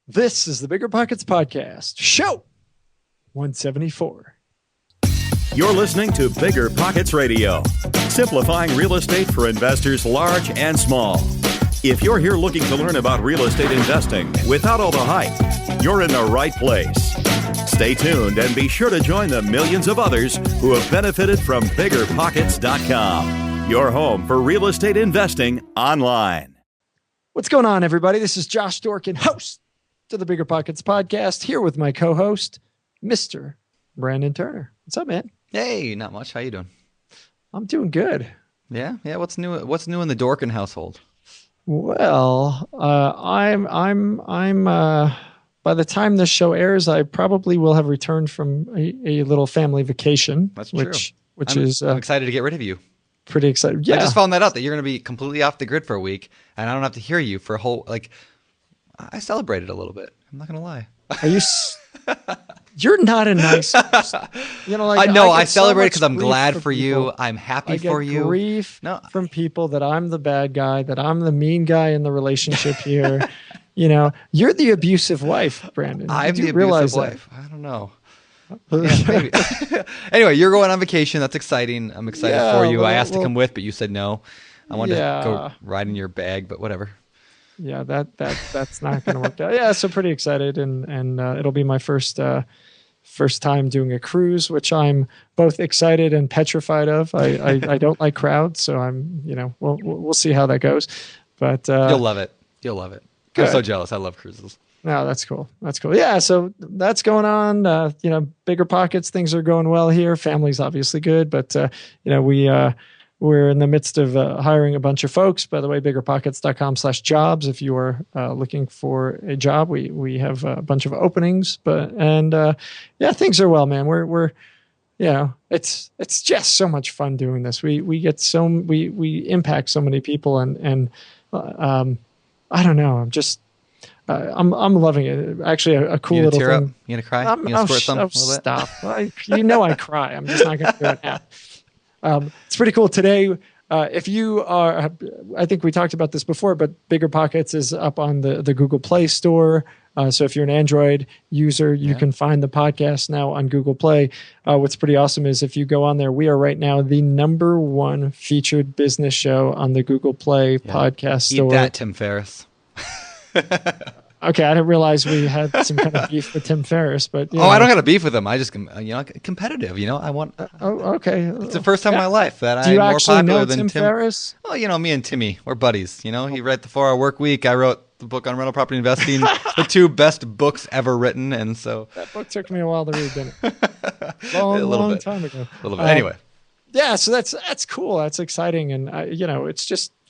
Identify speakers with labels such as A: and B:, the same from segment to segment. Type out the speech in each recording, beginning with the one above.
A: This is the BiggerPockets Podcast, show 174.
B: You're listening to BiggerPockets Radio, simplifying real estate for investors large and small. If you're here looking to learn about real estate investing without all the hype, you're in the right place. Stay tuned and be sure to join the millions of others who have benefited from BiggerPockets.com, your home for real estate investing online.
A: What's going on, everybody? This is Josh Dorkin, host to the BiggerPockets Podcast, here with my co-host, Mr. Brandon Turner. What's up, man?
C: Hey, not much. How you doing?
A: I'm doing good.
C: Yeah. What's new in the Dorkin household?
A: Well, I'm by the time this show airs, I probably will have returned from a little family vacation.
C: That's true.
A: I'm
C: excited to get rid of you.
A: Pretty excited. Yeah.
C: I just found that out that you're going to be completely off the grid for a week, and I don't have to hear you for a whole, I celebrated a little bit. I'm not going to lie.
A: Are you? You're not a nice person.
C: I know. I celebrate because I'm glad for you. I'm happy for you.
A: I get grief from people that I'm the bad guy, that I'm the mean guy in the relationship here. You're the abusive wife, Brandon.
C: I'm the abusive wife. I don't know. Yeah, maybe. Anyway, you're going on vacation. That's exciting. I'm excited for you. I asked to come with, but you said no. I wanted to go ride in your bag, but whatever.
A: Yeah, that's not going to work out. Yeah, so pretty excited, and it'll be my first time doing a cruise, which I'm both excited and petrified of. I don't like crowds, so I'm we'll see how that goes. But
C: you'll love it. You'll love it.
A: Good.
C: I'm so jealous. I love cruises.
A: No, that's cool. That's cool. Yeah, so that's going on. BiggerPockets, things are going well here. Family's obviously good, but we're in the midst of hiring a bunch of folks. By the way, BiggerPockets.com/jobs. If you are looking for a job, we have a bunch of openings. Things are well, man. We're it's just so much fun doing this. We impact so many people, and I don't know. I'm loving it. Actually, a cool little
C: tear
A: thing.
C: Up? You gonna cry? You gonna squirt some?
A: Stop! I cry. I'm just not gonna do it now. It's pretty cool today. If you are, I think we talked about this before, but BiggerPockets is up on the Google Play Store. So if you're an Android user, you can find the podcast now on Google Play. What's pretty awesome is if you go on there, we are right now the #1 featured business show on the Google Play podcast store.
C: Eat that, Tim Ferriss.
A: Okay, I didn't realize we had some kind of beef with Tim Ferriss, but
C: I don't got a beef with him. I just competitive. I want.
A: Okay.
C: It's the first time in my life that
A: Do you
C: I'm more
A: actually
C: popular
A: know
C: than
A: Tim Ferriss?
C: Oh, me and Timmy, we're buddies. He wrote the 4 Hour Work Week. I wrote the book on rental property investing, the 2 best books ever written, and so
A: that book took me a while to read, didn't it? long time ago.
C: A little bit. Anyway.
A: Yeah, so that's cool. That's exciting, and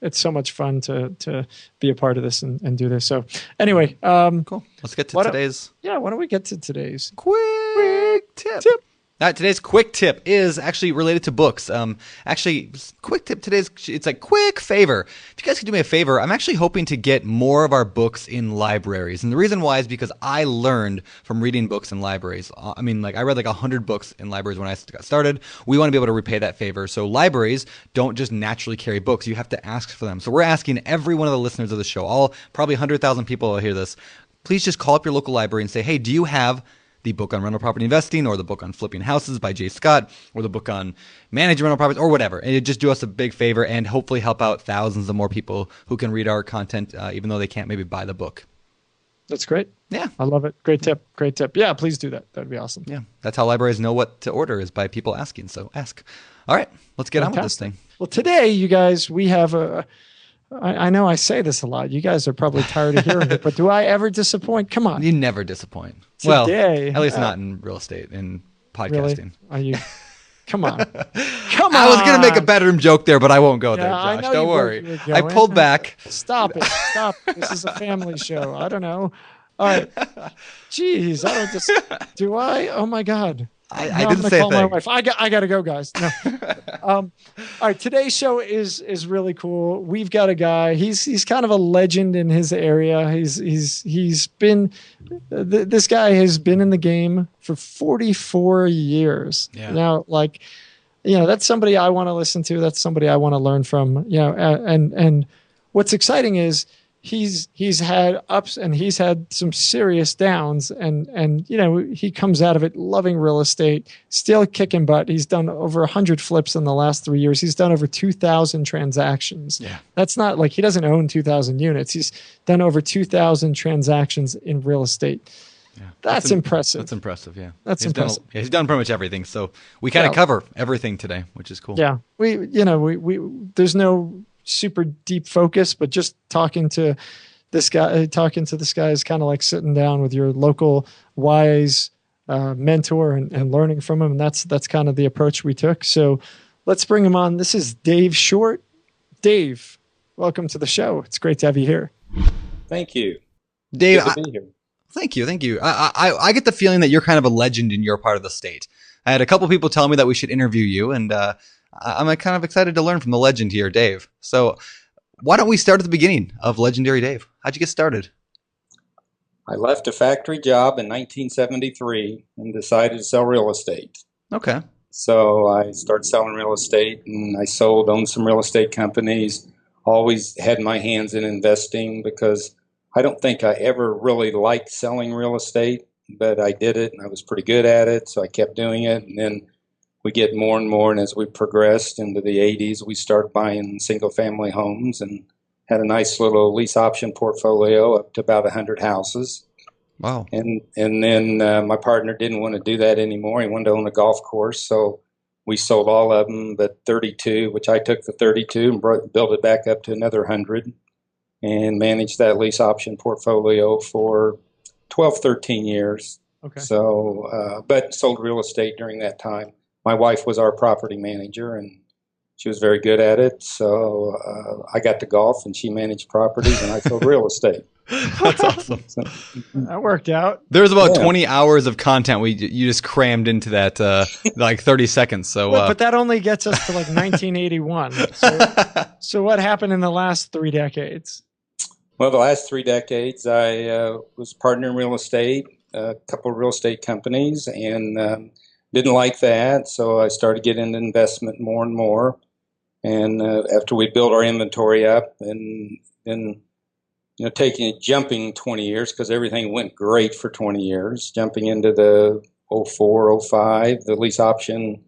A: it's so much fun to be a part of this and do this. So anyway,
C: cool. Let's get to today's.
A: Yeah, why don't we get to today's
C: quick tip? Today's quick tip is actually related to books. Quick tip it's like quick favor. If you guys could do me a favor, I'm actually hoping to get more of our books in libraries. And the reason why is because I learned from reading books in libraries. I read 100 books in libraries when I got started. We want to be able to repay that favor. So libraries don't just naturally carry books. You have to ask for them. So we're asking every one of the listeners of the show, all probably 100,000 people will hear this, please just call up your local library and say, hey, do you have the book on rental property investing, or the book on flipping houses by Jay Scott, or the book on managing rental properties, or whatever. And just do us a big favor and hopefully help out thousands of more people who can read our content, even though they can't maybe buy the book.
A: That's great.
C: Yeah.
A: I love it. Great tip. Great tip. Yeah, please do that. That'd be awesome.
C: Yeah. That's how libraries know what to order, is by people asking. So ask. All right. Let's get on with this thing.
A: Well, today, you guys, we have I know I say this a lot. You guys are probably tired of hearing it, but do I ever disappoint? Come on.
C: You never disappoint.
A: Today,
C: at least not in real estate and podcasting.
A: Really? Are you? Come on.
C: I was going to make a bedroom joke there, but I won't go there, Josh. Don't worry. I pulled back.
A: Stop it. Stop. This is a family show. I don't know. All right. Jeez. Do I? Oh my God.
C: I didn't say a thing.
A: My wife. I got to go, guys. No. All right. Today's show is really cool. We've got a guy. He's kind of a legend in his area. He's been this guy has been in the game for 44 years.
C: Yeah.
A: Now, that's somebody I want to listen to. That's somebody I want to learn from. And what's exciting is he's had ups and he's had some serious downs, and he comes out of it loving real estate, still kicking butt. He's done over 100 flips in the last 3 years. He's done over 2,000 transactions.
C: Yeah.
A: That's not like he doesn't own 2,000 units. He's done over 2,000 transactions in real estate.
C: Yeah.
A: That's impressive.
C: That's impressive. Yeah.
A: That's impressive.
C: He's done pretty much everything. So we kind of cover everything today, which is cool.
A: Yeah. We there's no super deep focus, but just talking to this guy is kind of like sitting down with your local wise mentor and learning from him. And that's kind of the approach we took. So let's bring him on. This is Dave Short. Dave, welcome to the show. It's great to have you here.
D: Thank you.
C: Dave,
D: Good to be here.
C: Thank you. I get the feeling that you're kind of a legend in your part of the state. I had a couple people tell me that we should interview you, and I'm kind of excited to learn from the legend here, Dave. So why don't we start at the beginning of Legendary Dave? How'd you get started?
D: I left a factory job in 1973 and decided to sell real estate.
C: Okay.
D: So I started selling real estate, and I owned some real estate companies. Always had my hands in investing because I don't think I ever really liked selling real estate, but I did it and I was pretty good at it. So I kept doing it. And then we get more and more. And as we progressed into the 80s, we started buying single family homes and had a nice little lease option portfolio up to about 100 houses.
C: Wow.
D: And then my partner didn't want to do that anymore. He wanted to own a golf course. So we sold all of them, but 32, which I took the 32 and built it back up to another 100. And managed that lease option portfolio for 12, 13 years.
A: Okay.
D: So, but sold real estate during that time. My wife was our property manager, and she was very good at it. So I got to golf, and she managed properties, and I sold real estate.
C: That's awesome.
A: That worked out.
C: There's about 20 hours of content you just crammed into that like 30 seconds. So,
A: but that only gets us to like 1981. So what happened in the last 3 decades?
D: Well, the last 3 decades, I was partner in real estate, a couple of real estate companies, and didn't like that. So I started getting into investment more and more. And after we built our inventory up, and then jumping 20 years, because everything went great for 20 years, jumping into the 04, 05, the lease option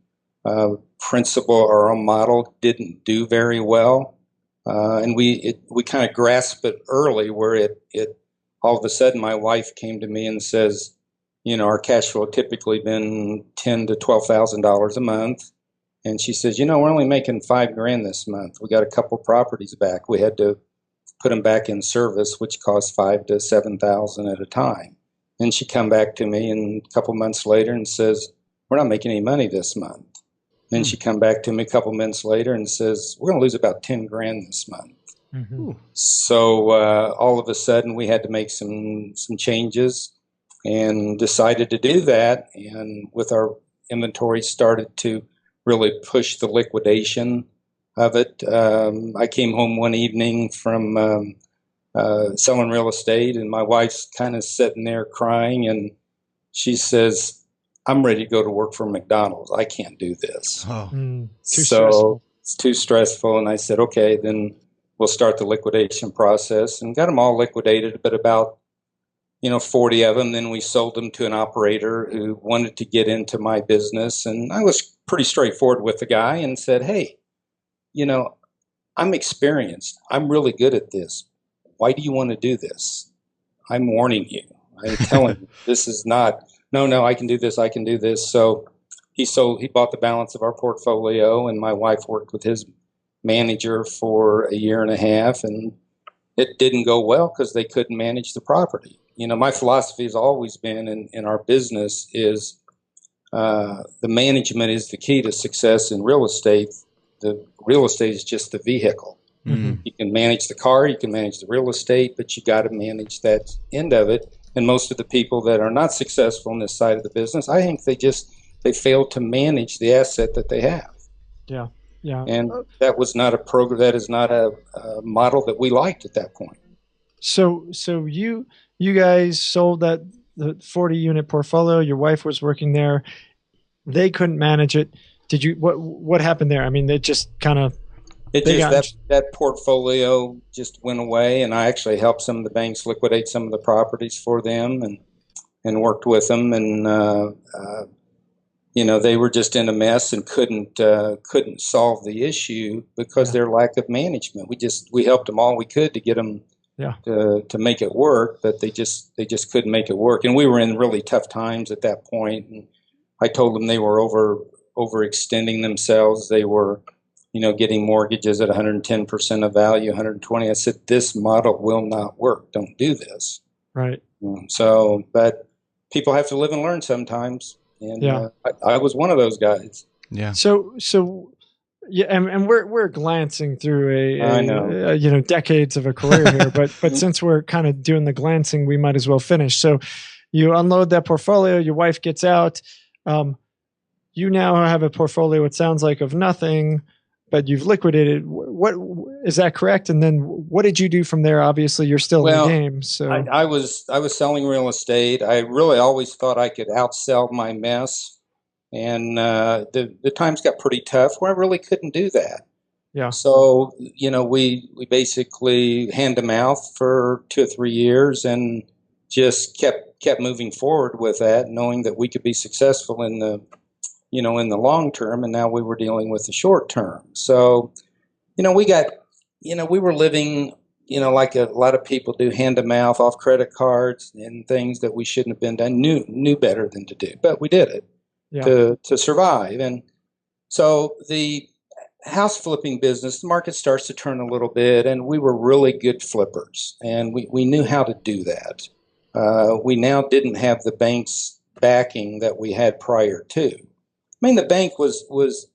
D: principle or model didn't do very well. And we kind of grasped it early, where it all of a sudden my wife came to me and says, our cash flow typically been $10,000 to $12,000 a month, and she says, we're only making $5,000 this month. We got a couple properties back. We had to put them back in service, which cost $5,000 to $7,000 at a time. And she come back to me and a couple months later and says, we're not making any money this month. Then she come back to me a couple minutes later and says, we're going to lose about $10,000 this month.
A: Mm-hmm.
D: So all of a sudden we had to make some changes and decided to do that. And with our inventory started to really push the liquidation of it. I came home one evening from selling real estate, and my wife's kind of sitting there crying, and she says, I'm ready to go to work for McDonald's. I can't do this.
C: Oh.
A: Stressful.
D: It's too stressful. And I said, okay, then we'll start the liquidation process, and got them all liquidated, but about 40 of them. Then we sold them to an operator who wanted to get into my business. And I was pretty straightforward with the guy and said, hey, I'm experienced. I'm really good at this. Why do you want to do this? I'm warning you. I'm telling you, this is not, no, I can do this. I can do this. So he bought the balance of our portfolio, and my wife worked with his manager for a year and a half, and it didn't go well because they couldn't manage the property. My philosophy has always been in our business is the management is the key to success in real estate. The real estate is just the vehicle.
C: Mm-hmm.
D: You can manage the car, you can manage the real estate, but you got to manage that end of it. And most of the people that are not successful in this side of the business, I think they fail to manage the asset that they have.
A: Yeah. Yeah.
D: And that was not a program. That is not a model that we liked at that point.
A: So you guys sold the 40-unit portfolio. Your wife was working there. They couldn't manage it. Did you? What happened there? I mean, they just kind of
D: That portfolio just went away, and I actually helped some of the banks liquidate some of the properties for them, and worked with them, and they were just in a mess and couldn't solve the issue because their lack of management. We helped them all we could to get them to make it work, but they just couldn't make it work. And we were in really tough times at that point. And I told them they were overextending themselves. They were, getting mortgages at 110% of value, 120. I said, this model will not work. Don't do this.
A: Right.
D: So, but people have to live and learn sometimes. And I was one of those guys.
C: Yeah.
A: So yeah, and we're glancing through decades of a career here, but since we're kind of doing the glancing, we might as well finish. So you unload that portfolio, your wife gets out. You now have a portfolio, it sounds like, of nothing, but you've liquidated. What is that correct? And then what did you do from there? Obviously, you're still in the game. So
D: I was selling real estate. I really always thought I could outsell my mess, and the times got pretty tough where I really couldn't do that.
A: Yeah.
D: So we basically hand to mouth for 2 or 3 years, and just kept moving forward with that, knowing that we could be successful in the long term, and now we were dealing with the short term. So, we were living, like a lot of people do, hand to mouth, off credit cards, and things that we shouldn't have been done. Knew better than to do, but we did it to survive. And so the house flipping business, the market starts to turn a little bit, and we were really good flippers, and we knew how to do that. We now didn't have the bank's backing that we had prior to. I mean, the bank was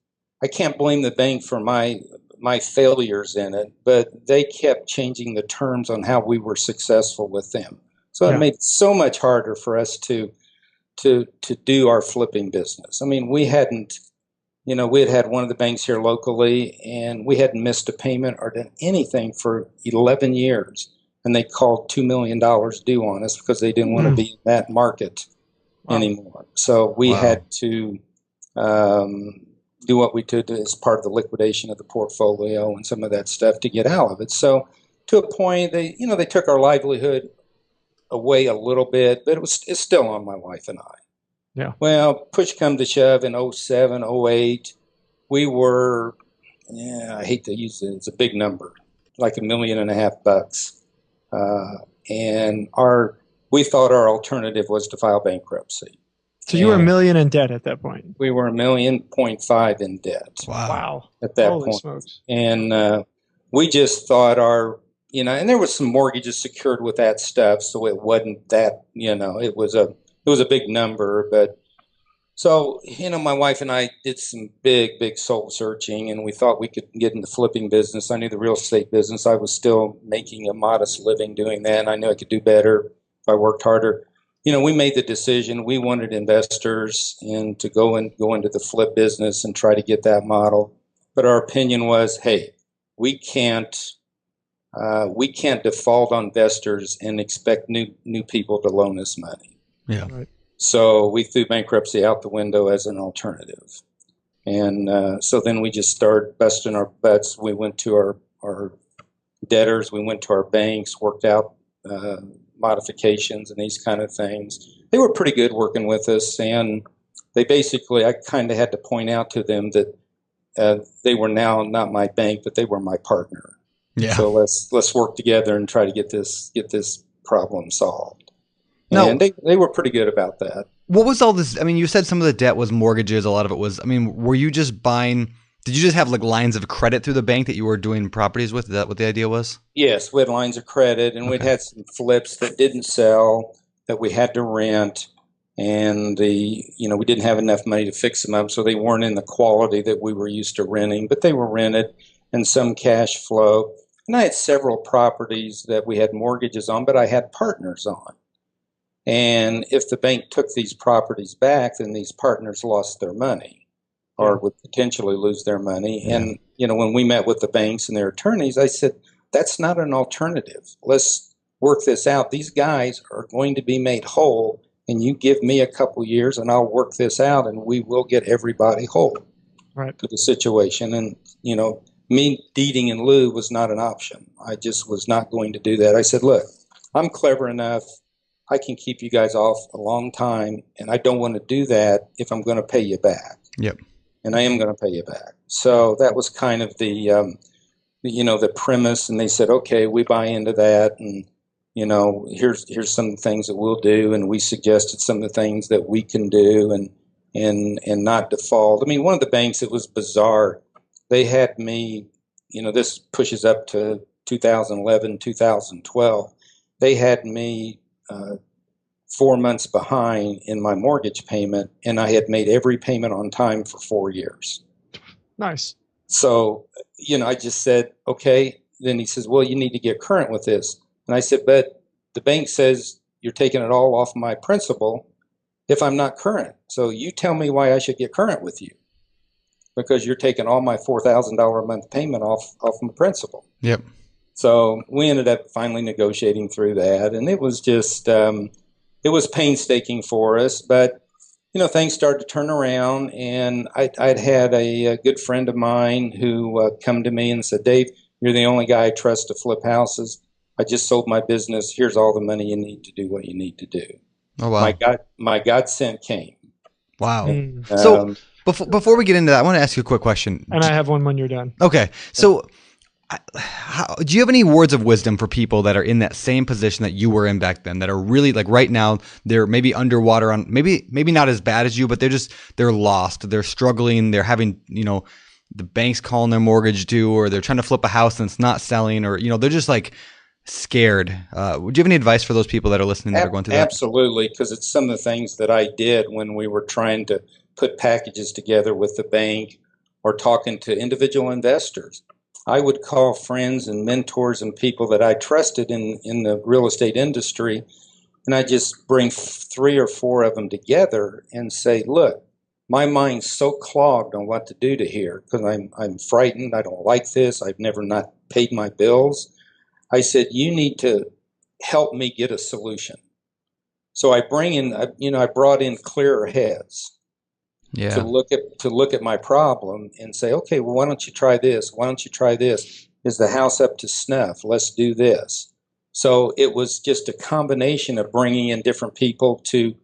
D: I can't blame the bank for my failures in it, but they kept changing the terms on how we were successful with them. So it made it so much harder for us to do our flipping business. I mean, we had had one of the banks here locally, and we hadn't missed a payment or done anything for 11 years. And they called $2 million due on us because they didn't want to be in that market anymore. So we had to do what we did as part of the liquidation of the portfolio and some of that stuff to get out of it. So to a point, they took our livelihood away a little bit, but it's still on my wife and I.
A: Yeah. Well,
D: push come to shove in 07, 08, we were, I hate to use it, it's a big number, like $1.5 million. And we thought our alternative was to file bankruptcy.
A: So you were $1 million in debt at that point.
D: We were $1.5 million in debt.
A: Wow.
D: At that
A: Holy
D: point.
A: Smokes.
D: And we just thought and there was some mortgages secured with that stuff, so it wasn't that, it was a big number. But so, my wife and I did some big soul searching, and we thought we could get in the flipping business. I knew the real estate business. I was still making a modest living doing that, and I knew I could do better if I worked harder. We made the decision. We wanted investors and to go into the flip business and try to get that model. But our opinion was, hey, we can't default on investors and expect new people to loan us money.
C: Yeah.
A: Right.
D: So we threw bankruptcy out the window as an alternative. And so then we just started busting our butts. We went to our debtors. We went to our banks, worked out modifications and these kind of things. They were pretty good working with us, and they basically, I kind of had to point out to them that they were now not my bank, but they were my partner.
C: Yeah.
D: So let's work together and try to get this problem solved.
C: No.
D: And they were pretty good about that.
C: What was all this? I mean, you said some of the debt was mortgages. A lot of it was, were you just buying, did you just have like lines of credit through the bank that you were doing properties with? Is that what the idea was?
D: Yes, we had lines of credit, and we'd had some flips that didn't sell that we had to rent, and we didn't have enough money to fix them up, so they weren't in the quality that we were used to renting, but they were rented and some cash flow. And I had several properties that we had mortgages on, but I had partners on. And if the bank took these properties back, then these partners lost their money or would potentially lose their money. Yeah. And, when we met with the banks and their attorneys, I said, that's not an alternative. Let's work this out. These guys are going to be made whole, and you give me a couple years and I'll work this out, and we will get everybody whole to the situation. And, me deeding in lieu was not an option. I just was not going to do that. I said, look, I'm clever enough. I can keep you guys off a long time, and I don't want to do that if I'm going to pay you back.
C: Yep.
D: And I am going to pay you back. So that was kind of the premise. And they said, okay, we buy into that. And, here's some of the things that we'll do. And we suggested some of the things that we can do and not default. I mean, one of the banks, it was bizarre. They had me, this pushes up to 2011, 2012. They had me 4 months behind in my mortgage payment, and I had made every payment on time for 4 years.
A: Nice.
D: So, I just said, okay. Then he says, well, you need to get current with this. And I said, but the bank says you're taking it all off my principal if I'm not current. So you tell me why I should get current with you, because you're taking all my $4,000 a month payment off my principal.
C: Yep.
D: So we ended up finally negotiating through that, and it was just it was painstaking for us. But things started to turn around, and I'd had a good friend of mine who come to me and said, "Dave, you're the only guy I trust to flip houses. I just sold my business. Here's all the money you need to do what you need to do."
C: Oh wow!
D: My godsend came.
C: Wow. So before we get into that, I want to ask you a quick question.
A: And I have one when you're done.
C: Okay. So do you have any words of wisdom for people that are in that same position that you were in back then, that are really like right now, they're maybe underwater on maybe not as bad as you, but they're lost. They're struggling. They're having, the bank's calling their mortgage due, or they're trying to flip a house and it's not selling, or, they're just like scared. Would you have any advice for those people that are listening that are going through that?
D: Absolutely. Because it's some of the things that I did when we were trying to put packages together with the bank or talking to individual investors. I would call friends and mentors and people that I trusted in the real estate industry, and I just bring 3 or 4 of them together and say, look, my mind's so clogged on what to do to here because I'm frightened. I don't like this. I've never not paid my bills. I said, you need to help me get a solution. So I brought in clearer heads.
C: Yeah.
D: To look at my problem and say, okay, well, why don't you try this? Why don't you try this? Is the house up to snuff? Let's do this. So it was just a combination of bringing in different people to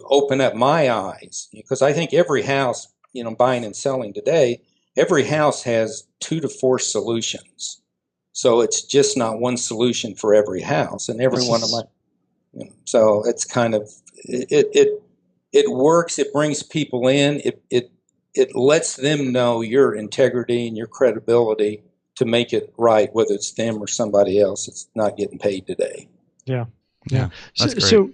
D: open up my eyes, because I think every house, buying and selling today, every house has 2 to 4 solutions. So it's just not one solution for every house, and every one of my. So it's kind of it works. It brings people in. It lets them know your integrity and your credibility to make it right, whether it's them or somebody else that's not getting paid today.
A: Yeah.
C: That's great.
A: So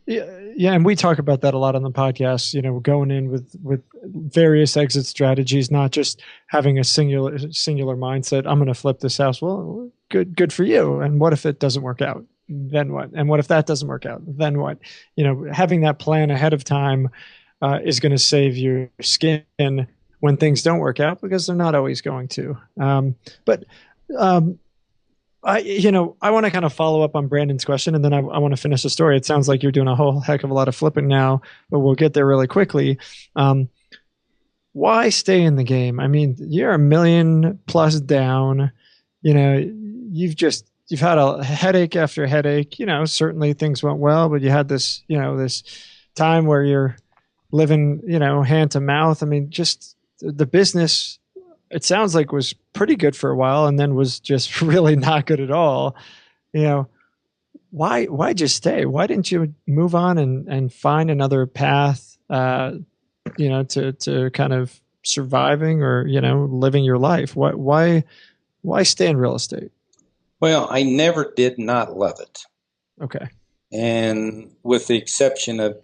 A: yeah, and we talk about that a lot on the podcast. Going in with various exit strategies, not just having a singular mindset. I'm going to flip this house. Well, good for you. And what if it doesn't work out? Then what? And what if that doesn't work out? Then what? Having that plan ahead of time is going to save your skin when things don't work out, because they're not always going to. But I want to kind of follow up on Brandon's question, and then I want to finish the story. It sounds like you're doing a whole heck of a lot of flipping now, but we'll get there really quickly. Why stay in the game? I mean, you're $1 million plus down. You've had a headache after headache. Certainly things went well, but you had this, this time where you're living, hand to mouth. I mean, just the business, it sounds like was pretty good for a while and then was just really not good at all. Why'd you stay? Why didn't you move on and find another path, to kind of surviving or, living your life? Why stay in real estate?
D: Well, I never did not love it.
A: Okay.
D: And with the exception of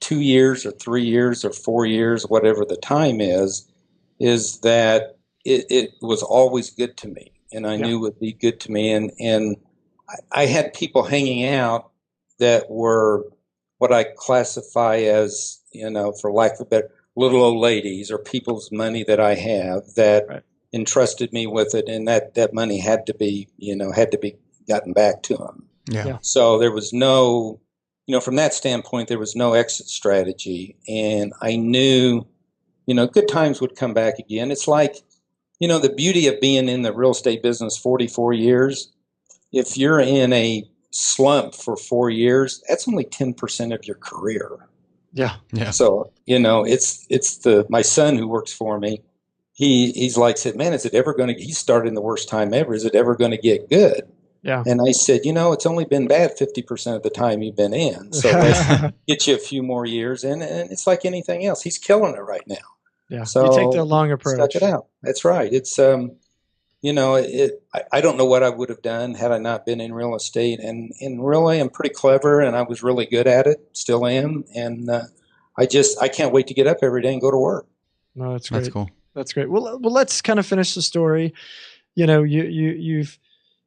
D: 2 years or 3 years or 4 years, whatever the time is that it was always good to me. And I knew it would be good to me. And I had people hanging out that were what I classify as, for lack of a better, little old ladies, or people's money that I have that entrusted me with it, and that money had to be gotten back to them.
C: Yeah.
D: So there was no, from that standpoint, there was no exit strategy, and I knew, good times would come back again. It's like, the beauty of being in the real estate business 44 years, if you're in a slump for 4 years, that's only 10% of your career.
A: Yeah.
D: So, it's my son who works for me. He's like said, man, is it ever going to, he started in the worst time ever. Is it ever going to get good?
A: Yeah.
D: And I said, it's only been bad 50% of the time you've been in. So let's get you a few more years in. And it's like anything else. He's killing it right now.
A: Yeah.
D: So
A: you take the long approach.
D: Stuck it out. That's right. It's, I don't know what I would have done had I not been in real estate. And really, I'm pretty clever and I was really good at it. Still am. And I can't wait to get up every day and go to work.
A: No, that's great.
C: That's cool.
A: That's great. Well, let's kind of finish the story. You've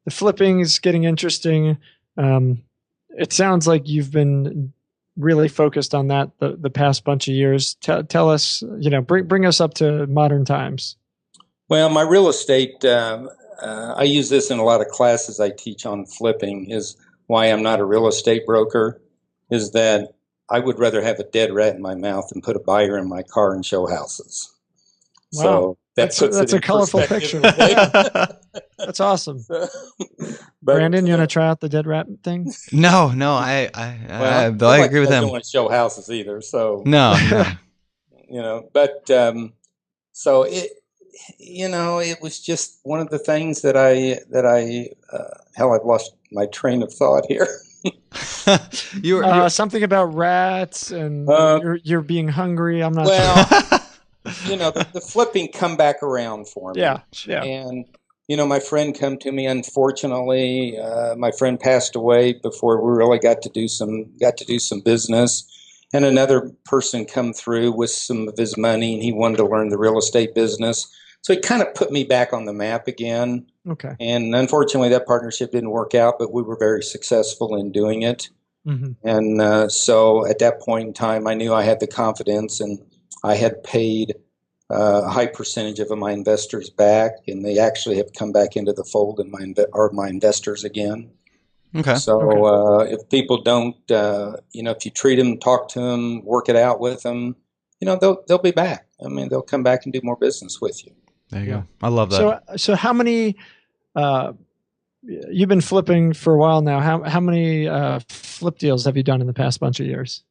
A: the flipping is getting interesting. It sounds like you've been really focused on that the past bunch of years. Tell us, bring us up to modern times.
D: Well, my real estate, I use this in a lot of classes I teach on flipping, is why I'm not a real estate broker, is that I would rather have a dead rat in my mouth than put a buyer in my car and show houses.
A: Wow.
D: So that's
A: a colorful picture. Yeah. That's awesome. Brandon, you want to try out the dead rat thing?
C: No, I agree with him.
D: I don't want to show houses either. So
C: no.
D: But so it was just one of the things that I've lost my train of thought here.
C: you're
A: something about rats and you're being hungry. I'm not
D: sure. The flipping come back around for me.
A: Yeah.
D: And my friend come to me. Unfortunately, my friend passed away before we really got to do some business. And another person come through with some of his money, and he wanted to learn the real estate business. So he kind of put me back on the map again.
A: Okay.
D: And unfortunately, that partnership didn't work out, but we were very successful in doing it.
A: Mm-hmm.
D: And so at that point in time, I knew I had the confidence, and I had paid a high percentage of my investors back, and they actually have come back into the fold and my investors again.
C: Okay.
D: So if people don't, if you treat them, talk to them, work it out with them, they'll be back. I mean, they'll come back and do more business with you.
C: There you go. I love that.
A: So how many? You've been flipping for a while now. How many flip deals have you done in the past bunch of years?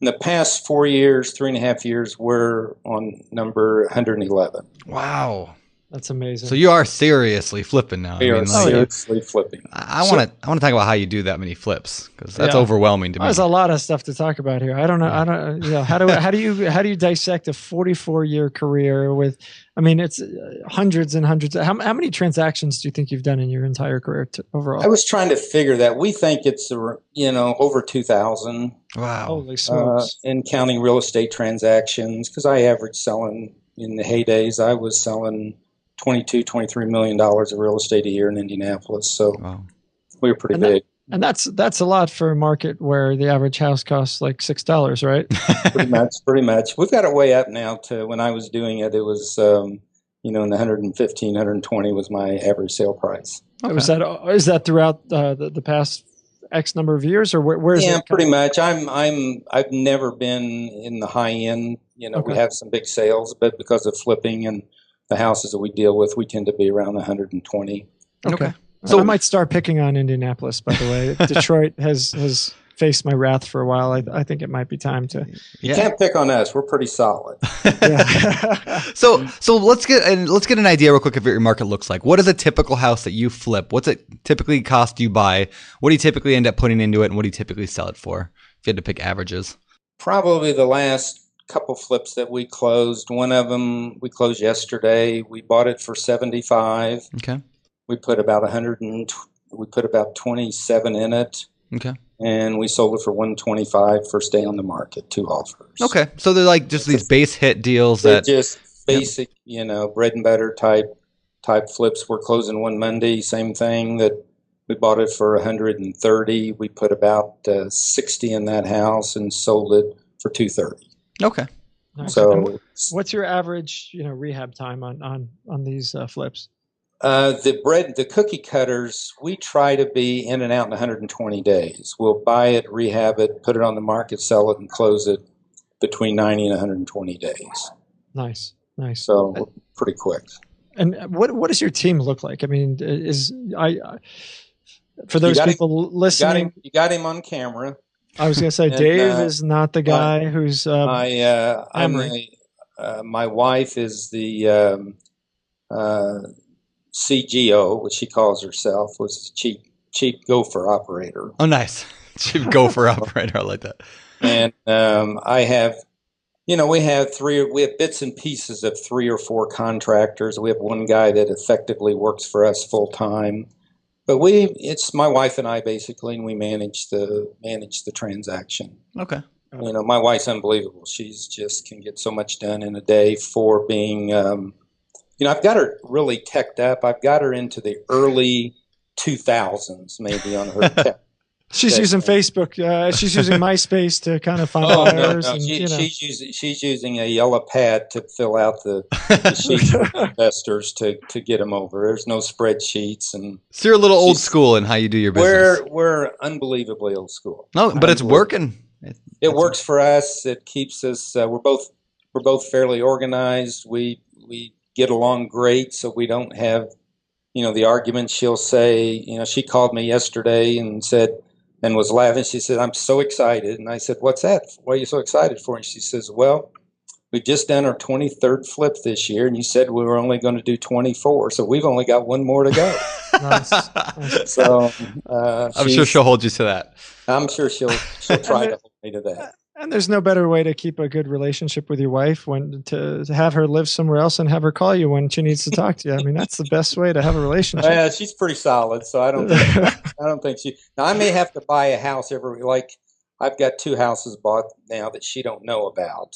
D: In the past 4 years, 3.5 years, we're on number 111.
C: Wow.
A: That's amazing.
C: So you are seriously flipping now.
D: We are seriously flipping.
C: I want to talk about how you do that many flips, because that's overwhelming to me.
A: There's a lot of stuff to talk about here. I don't know. How do you dissect a 44-year career with? I mean, it's hundreds and hundreds. How many transactions do you think you've done in your entire career overall?
D: I was trying to figure that. We think it's over 2,000.
C: Wow.
A: Holy smokes!
D: And counting real estate transactions, because I average selling in the heydays. I was selling $22-23 million of real estate a year in Indianapolis. So we were pretty big.
A: And that's a lot for a market where the average house costs like $6, right?
D: Pretty much. We've got it way up now to when I was doing it, it was, in the 115, 120 was my average sale price.
A: Okay. Is that throughout the past X number of years, or where is it?
D: Yeah, pretty much. I've never been in the high end. We have some big sales, but because of flipping and the houses that we deal with, we tend to be around 120.
A: Okay. So I might start picking on Indianapolis, by the way. Detroit has faced my wrath for a while. I think it might be time to.
D: You can't pick on us. We're pretty solid.
C: So let's get an idea real quick of what your market looks like. What is a typical house that you flip? What's it typically cost you buy? What do you typically end up putting into it, and what do you typically sell it for? If you had to pick averages.
D: Probably the last couple flips that we closed. One of them we closed yesterday. We bought it for $75.
C: Okay.
D: We put about 27 in it.
C: Okay.
D: And we sold it for $125 first day on the market, 2 offers.
C: Okay. So they're like just these base hit deals
D: they're just basic, bread and butter type flips. We're closing one Monday, same thing that we bought it for $130. We put about 60 in that house and sold it for $230.
C: Okay.
D: So
A: what's your average, rehab time on these flips?
D: The cookie cutters, we try to be in and out in 120 days. We'll buy it, rehab it, put it on the market, sell it, and close it between 90 and 120 days.
A: Nice. Nice.
D: So we're pretty quick.
A: And what does your team look like? I mean, for those people listening,
D: you got him on camera.
A: I was going to say, Dave is not the guy who's
D: my wife is the CGO, which she calls herself, was the chief gopher operator.
C: Oh, nice. Chief gopher operator. I like that.
D: And I have, we have bits and pieces of 3 or 4 contractors. We have one guy that effectively works for us full time. But it's my wife and I basically, and we manage the transaction.
C: Okay.
D: My wife's unbelievable. She's just can get so much done in a day for being, I've got her really teched up. I've got her into the early 2000s, maybe on her tech.
A: She's using Facebook. She's using MySpace to kind of find buyers.
D: No.
A: And,
D: she's using a yellow pad to fill out the sheets for investors to get them over. There's no spreadsheets, and
C: so you're a little old school in how you do your business.
D: We're unbelievably old school.
C: No, but it's working.
D: It works for us. It keeps us. We're both fairly organized. We get along great, so we don't have the arguments. She'll say, she called me yesterday and was laughing. She said, "I'm so excited." And I said, "What's that? What are you so excited for?" And she says, "Well, we've just done our 23rd flip this year, and you said we were only going to do 24, so we've only got one more to go."
A: Nice.
D: So
C: I'm sure she'll hold you to that.
D: I'm sure she'll try to hold me to that.
A: And there's no better way to keep a good relationship with your wife when to have her live somewhere else and have her call you when she needs to talk to you. I mean, that's the best way to have a relationship.
D: Yeah, she's pretty solid, so I don't think she. Now I may have to buy a house I've got 2 houses bought now that she don't know about.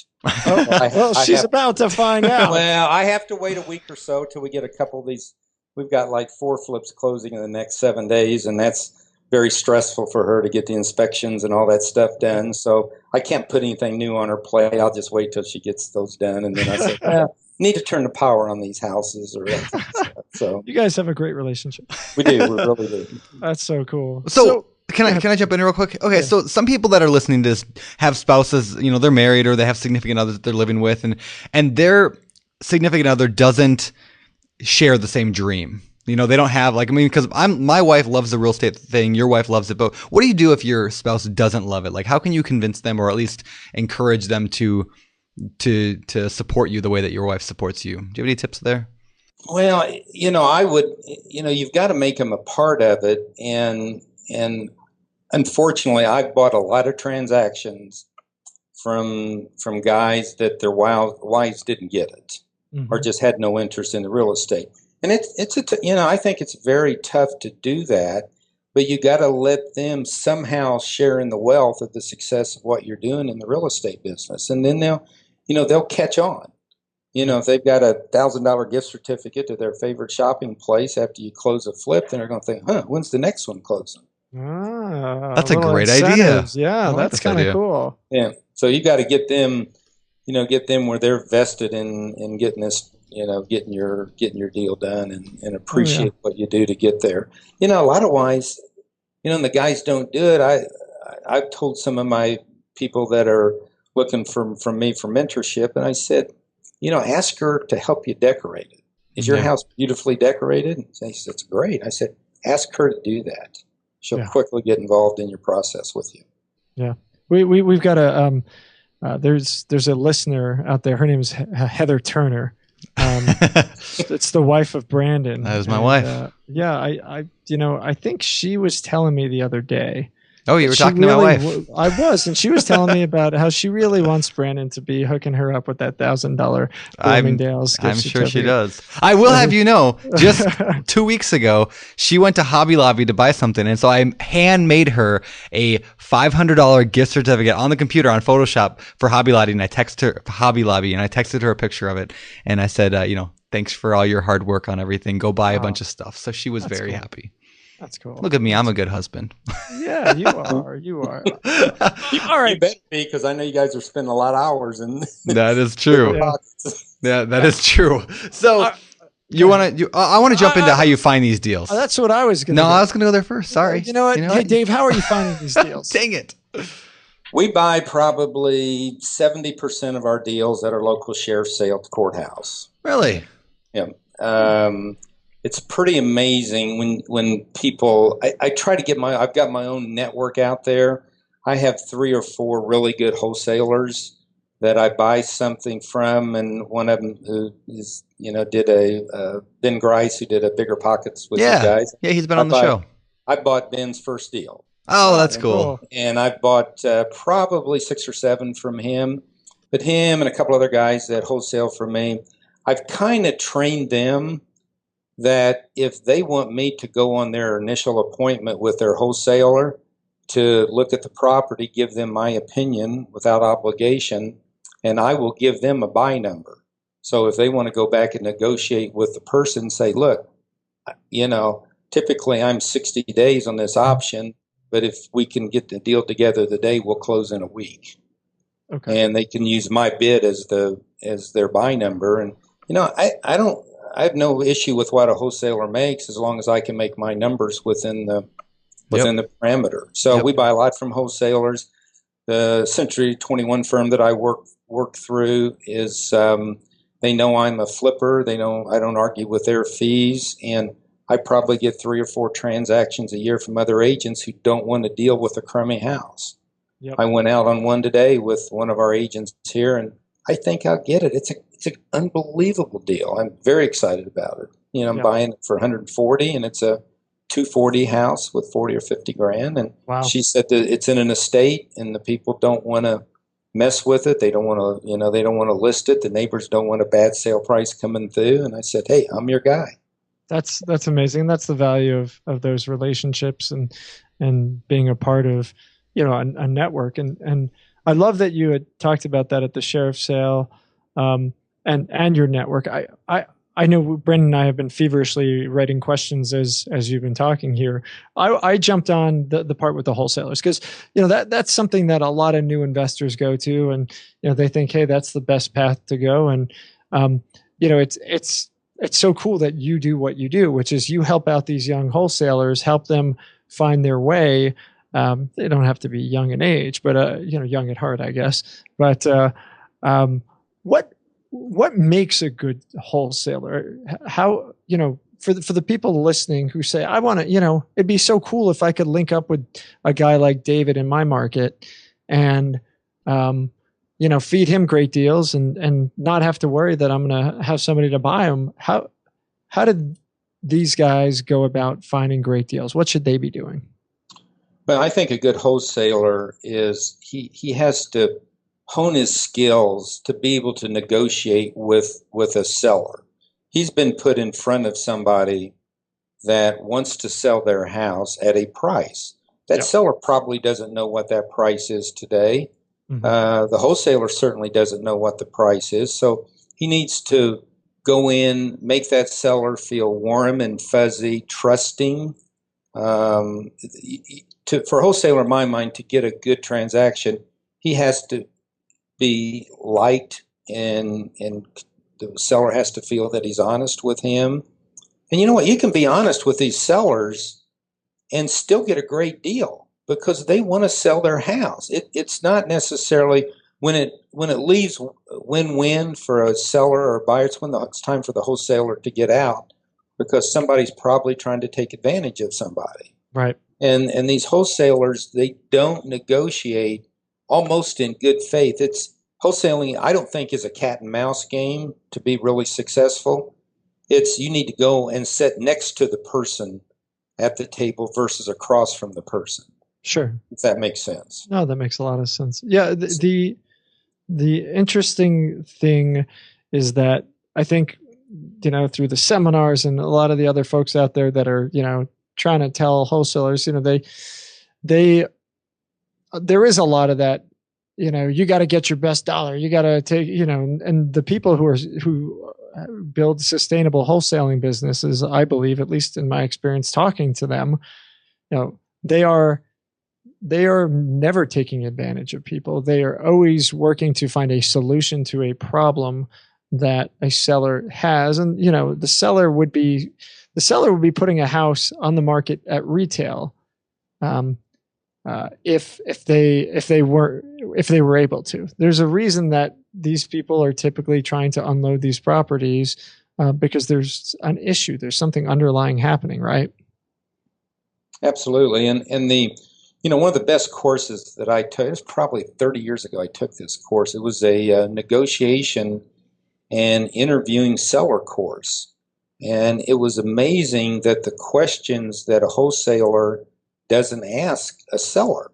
A: She's about to find out.
D: Well, I have to wait a week or so till we get a couple of these. We've got like 4 flips closing in the next 7 days, and that's very stressful for her to get the inspections and all that stuff done. So I can't put anything new on her plate. I'll just wait till she gets those done, and then I say, need to turn the power on these houses or anything. So
A: you guys have a great relationship.
D: We do. We really do.
A: That's so cool.
C: So can I jump in real quick? Okay, so some people that are listening to this have spouses, they're married or they have significant others that they're living with, and their significant other doesn't share the same dream. They don't have because my wife loves the real estate thing. Your wife loves it, but what do you do if your spouse doesn't love it? Like, how can you convince them, or at least encourage them to support you the way that your wife supports you? Do you have any tips there?
D: Well, I would. You've got to make them a part of it, and unfortunately, I've bought a lot of transactions from guys that their wives didn't get it, or just had no interest in the real estate. And I think it's very tough to do that, but you got to let them somehow share in the wealth of the success of what you're doing in the real estate business, and then they'll catch on. If they've got a $1,000 gift certificate to their favorite shopping place after you close a flip, then they're going to think, "When's the next one closing?"
C: That's a great idea.
A: Yeah, that's kind of cool.
D: Yeah, so you got to get them where they're vested in getting this. Getting your deal done and appreciate what you do to get there. A lot of wise, and the guys don't do it. I've told some of my people that are looking from me for mentorship, and I said, ask her to help you decorate it. Is your house beautifully decorated? And she said, "That's great." I said, ask her to do that. She'll quickly get involved in your process with you.
A: Yeah, we've got there's a listener out there. Her name is Heather Turner. It's the wife of Brandon.
C: That was my wife.
A: I think she was telling me the other day.
C: Oh, you were talking to my wife.
A: I was, and she was telling me about how she really wants Brandon to be hooking her up with that $1,000 Bloomingdale's.
C: I'm sure she does. I will have you know, just 2 weeks ago, she went to Hobby Lobby to buy something, and so I handmade her a $500 gift certificate on the computer on Photoshop for Hobby Lobby, and I texted her a picture of it, and I said, thanks for all your hard work on everything. Go buy a bunch of stuff. So she was very happy.
A: That's cool.
C: Look at me. I'm a good husband.
A: Yeah, you are. You are. All right.
D: You better be, because I know you guys are spending a lot of hours in.
C: That is true. Yeah, that is true. So I want to jump into how you find these deals.
A: That's what I was going to
C: No, I was going to go there first. Sorry.
A: You know what? Hey, Dave, how are you finding these deals?
C: Dang it.
D: We buy probably 70% of our deals at our local sheriff's sale at the courthouse.
C: Really?
D: Yeah. It's pretty amazing when people, I try to I've got my own network out there. I have 3 or 4 really good wholesalers that I buy something from, and one of them who is, did Ben Grice, who did a BiggerPockets with you guys.
C: Yeah, he's been on the show.
D: I bought Ben's first deal.
C: Oh, that's cool.
D: And I bought probably 6 or 7 from him. But him and a couple other guys that wholesale for me, I've kind of trained them that if they want me to go on their initial appointment with their wholesaler to look at the property, give them my opinion without obligation, and I will give them a buy number. So if they want to go back and negotiate with the person, say, look, typically I'm 60 days on this option, but if we can get the deal together today, we'll close in a week. Okay. And they can use my bid as their buy number. And I have no issue with what a wholesaler makes as long as I can make my numbers within the parameter. So we buy a lot from wholesalers. The Century 21 firm that I work through is they know I'm a flipper. They know I don't argue with their fees, and I probably get 3 or 4 transactions a year from other agents who don't want to deal with a crummy house. Yep. I went out on one today with one of our agents here, and I think I'll get it. It's an unbelievable deal. I'm very excited about it. I'm buying it for $140, and it's a $240 house with 40 or 50 grand. And she said that it's in an estate, and the people don't want to mess with it. They don't want to, they don't want to list it. The neighbors don't want a bad sale price coming through. And I said, hey, I'm your guy.
A: That's amazing. That's the value of those relationships and being a part of, a network. And I love that you had talked about that at the sheriff's sale, and your network. I know Brendan and I have been feverishly writing questions as you've been talking here. I jumped on the part with the wholesalers because that's something that a lot of new investors go to, and they think, hey, that's the best path to go. And it's so cool that you do what you do, which is you help out these young wholesalers, help them find their way. They don't have to be young in age, but young at heart, I guess. But what makes a good wholesaler? How, for the people listening who say, I want to, it'd be so cool if I could link up with a guy like David in my market and, feed him great deals and not have to worry that I'm going to have somebody to buy them. How did these guys go about finding great deals? What should they be doing?
D: Well, I think a good wholesaler is he has to hone his skills to be able to negotiate with a seller. He's been put in front of somebody that wants to sell their house at a price. That seller probably doesn't know what that price is today. Mm-hmm. The wholesaler certainly doesn't know what the price is. So he needs to go in, make that seller feel warm and fuzzy, trusting. For a wholesaler, in my mind, to get a good transaction, he has to be liked, and the seller has to feel that he's honest with him. And you know what? You can be honest with these sellers and still get a great deal because they want to sell their house. It's not necessarily when it leaves win-win for a seller or a buyer. It's time for the wholesaler to get out because somebody's probably trying to take advantage of somebody.
A: Right.
D: And these wholesalers, they don't negotiate almost in good faith. It's wholesaling, I don't think, is a cat and mouse game to be really successful. It's you need to go and sit next to the person at the table versus across from the person.
A: Sure.
D: If that makes sense.
A: No, that makes a lot of sense. Yeah. The interesting thing is that I think, through the seminars and a lot of the other folks out there that are, trying to tell wholesalers, there is a lot of that, you got to get your best dollar. You got to take, and the people who build sustainable wholesaling businesses, I believe, at least in my experience talking to them, they are never taking advantage of people. They are always working to find a solution to a problem that a seller has. And, the seller would be putting a house on the market at retail. if they were able to. There's a reason that these people are typically trying to unload these properties because there's an issue. There's something underlying happening, right?
D: Absolutely. And the, one of the best courses that I took, it was probably 30 years ago I took this course. It was a negotiation and interviewing seller course. And it was amazing that the questions that a wholesaler doesn't ask a seller.